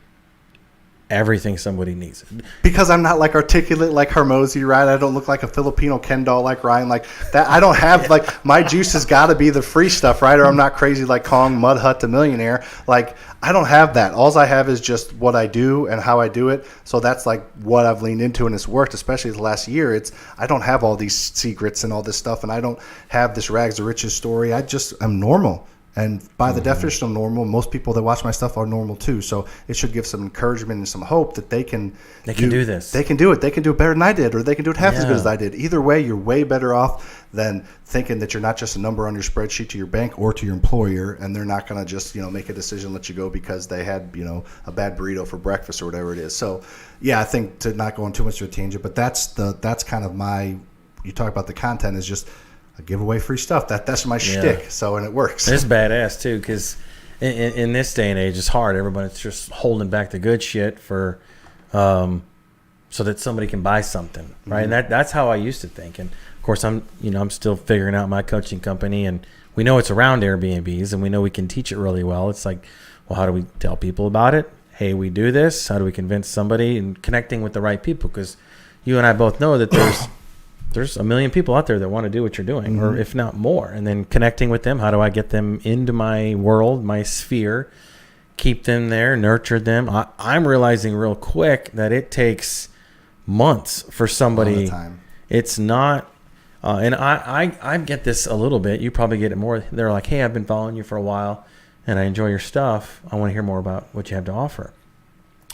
everything somebody needs. Because I'm not like articulate like Hermosi, right? I don't look like a Filipino Ken doll like Ryan, like that. I don't have like, my juice has got to be the free stuff, right? Or I'm not crazy like Kong Mud Hut the Millionaire. Like, I don't have that. All I have is just what I do and how I do it. So that's like what I've leaned into, and it's worked, especially the last year. I don't have all these secrets and all this stuff, and I don't have this rags to riches story. I'm normal. And by the definition of normal, most people that watch my stuff are normal too. So it should give some encouragement and some hope that they can do this. They can do it. They can do it better than I did, or they can do it half as good as I did. Either way, you're way better off than thinking that you're not just a number on your spreadsheet to your bank or to your employer, and they're not going to just make a decision, let you go because they had a bad burrito for breakfast or whatever it is. So yeah, I think, to not go on too much of a tangent, but that's kind of my. You talk about the content is just. I give away free stuff. That's my shtick. So, and it works. It's badass too, because in this day and age, it's hard. Everybody's just holding back the good shit for, so that somebody can buy something, right? And that's how I used to think. And of course, I'm still figuring out my coaching company, and we know it's around Airbnbs, and we know we can teach it really well. It's like, well, how do we tell people about it? Hey, we do this. How do we convince somebody, and connecting with the right people? Because you and I both know that there's a million people out there that want to do what you're doing, or if not more. And then connecting with them, how do I get them into my world, my sphere, keep them there, nurture them? I'm realizing real quick that it takes months for somebody. All the time. It's not, and I get this a little bit. You probably get it more. They're like, hey, I've been following you for a while, and I enjoy your stuff. I want to hear more about what you have to offer.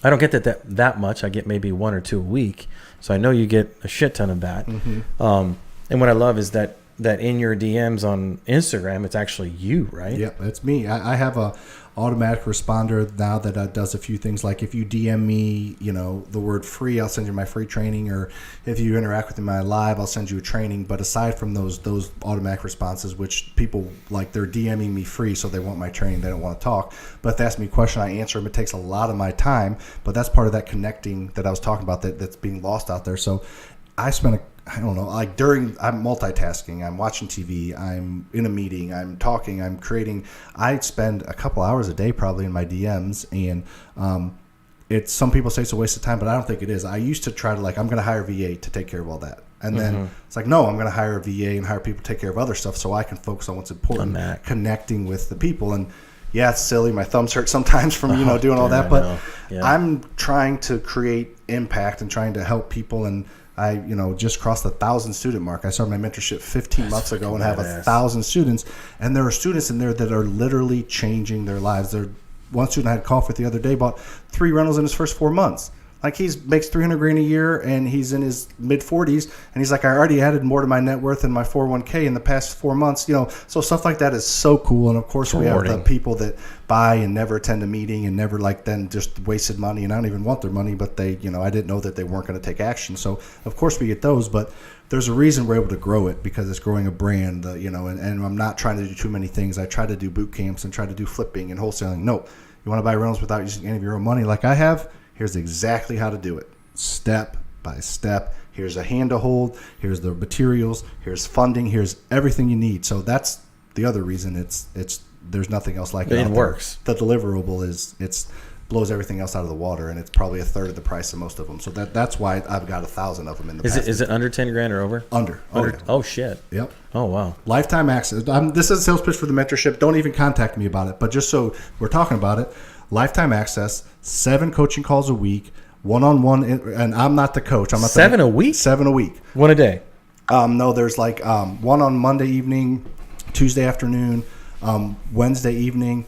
I don't get that much. I get maybe 1 or 2 a week. So I know you get a shit ton of that. And what I love is that in your DMs on Instagram, it's actually you, right? Yeah, it's me. I have a automatic responder now that does a few things. Like if you DM me, the word free, I'll send you my free training. Or if you interact with me in my live, I'll send you a training. But aside from those automatic responses, which people like, they're DMing me free, so they want my training. They don't want to talk. But if they ask me a question, I answer them. It takes a lot of my time. But that's part of that connecting that I was talking about that's being lost out there. So I spent I'm multitasking, I'm watching TV, I'm in a meeting, I'm talking, I'm creating. I spend a couple hours a day probably in my DMs, and it's, some people say it's a waste of time, but I don't think it is. I used to try to I'm going to hire a VA to take care of all that. And then it's like, no, I'm going to hire a VA and hire people to take care of other stuff so I can focus on what's important, connecting with the people. And yeah, it's silly. My thumbs hurt sometimes from, doing all that, but I'm trying to create impact and trying to help people. And I, just crossed the 1,000 student mark. I started my mentorship 15 months ago and have 1,000 students. And there are students in there that are literally changing their lives. One student I had a call with the other day bought 3 rentals in his first 4 months. Like, he makes $300,000 a year, and he's in his mid 40s, and he's like, I already added more to my net worth and my 401k in the past 4 months. So stuff like that is so cool. And of course, we have the people that buy and never attend a meeting and never then just wasted money, and I don't even want their money, but they, I didn't know that they weren't going to take action. So of course we get those, but there's a reason we're able to grow it, because it's growing a brand, and I'm not trying to do too many things. I try to do boot camps and try to do flipping and wholesaling. No, you want to buy rentals without using any of your own money like I have? Here's exactly how to do it, step by step. Here's a hand to hold. Here's the materials. Here's funding. Here's everything you need. So that's the other reason it's there's nothing else like it. It works. The deliverable it's blows everything else out of the water, and it's probably 1/3 of the price of most of them. So that's why I've got 1,000 of them in the past. Is it under 10 grand or over? Under. Oh shit. Yep. Oh wow. Lifetime access. This is a sales pitch for the mentorship. Don't even contact me about it. But just so we're talking about it. Lifetime access, 7 coaching calls a week, one-on-one, and I'm not the coach. I'm not 7 a week? 7 a week. 1 a day? No, there's one on Monday evening, Tuesday afternoon, Wednesday evening,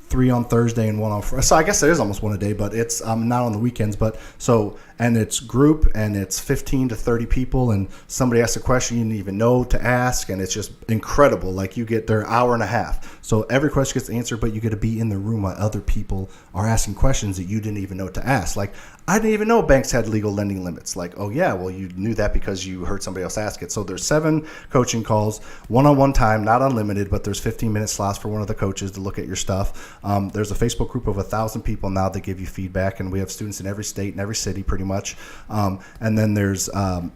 3 on Thursday, and 1 on Friday. So I guess there is almost 1 a day, but it's not on the weekends. But and it's group, and it's 15 to 30 people, and somebody asks a question you didn't even know to ask, and it's just incredible. Like, you get their hour and a half. So every question gets answered, but you get to be in the room while other people are asking questions that you didn't even know to ask. Like, I didn't even know banks had legal lending limits. Like, oh yeah, well, you knew that because you heard somebody else ask it. So there's 7 coaching calls, one-on-one time, not unlimited, but there's 15-minute slots for one of the coaches to look at your stuff. There's a Facebook group of 1,000 people now that give you feedback, and we have students in every state and every city pretty much. And then there's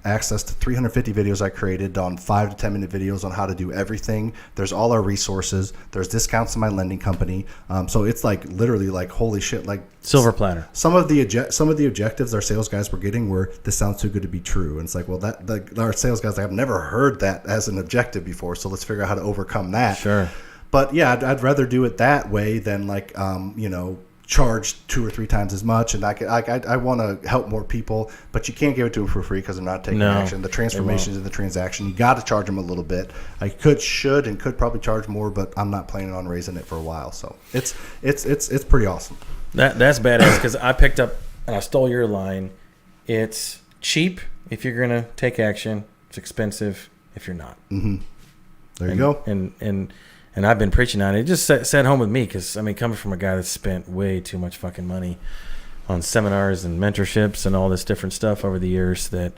access to 350 videos I created on 5 to 10 minute videos on how to do everything. There's all our resources. There's discounts in my lending company. So it's like literally like, holy shit, like Silver platter. some of the objectives our sales guys were getting were, this sounds too good to be true. And it's like, well, our sales guys, I've never heard that as an objective before. So let's figure out how to overcome that. Sure. But yeah, I'd rather do it that way than like, charge 2 or 3 times as much. And I want to help more people, but you can't give it to them for free because they're not taking action. The transformation is in the transaction. You got to charge them a little bit. I could probably charge more, but I'm not planning on raising it for a while. So it's pretty awesome. That's badass because I picked up and I stole your line. It's cheap if you're gonna take action. It's expensive if you're not. Mm-hmm. There you go. And I've been preaching on it. It just set home with me because, I mean, coming from a guy that's spent way too much fucking money on seminars and mentorships and all this different stuff over the years, that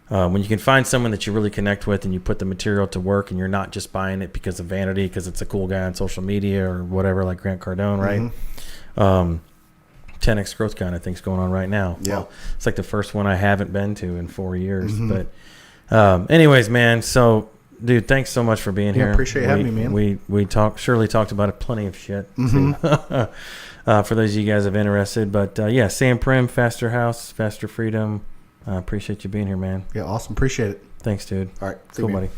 when you can find someone that you really connect with and you put the material to work and you're not just buying it because of vanity, because it's a cool guy on social media or whatever, like Grant Cardone, right? Mm-hmm. 10X Growth Con, I think, is going on right now. Yeah. Well, it's like the first one I haven't been to in 4 years. Mm-hmm. But anyways, man, so... Dude, thanks so much for being here. Appreciate having me, man. We surely talked about plenty of shit. Mm-hmm. For those of you guys that are interested. But yeah, Sam Primm, FasterHouse, Faster Freedom. Appreciate you being here, man. Yeah, awesome. Appreciate it. Thanks, dude. All right. Cool, buddy.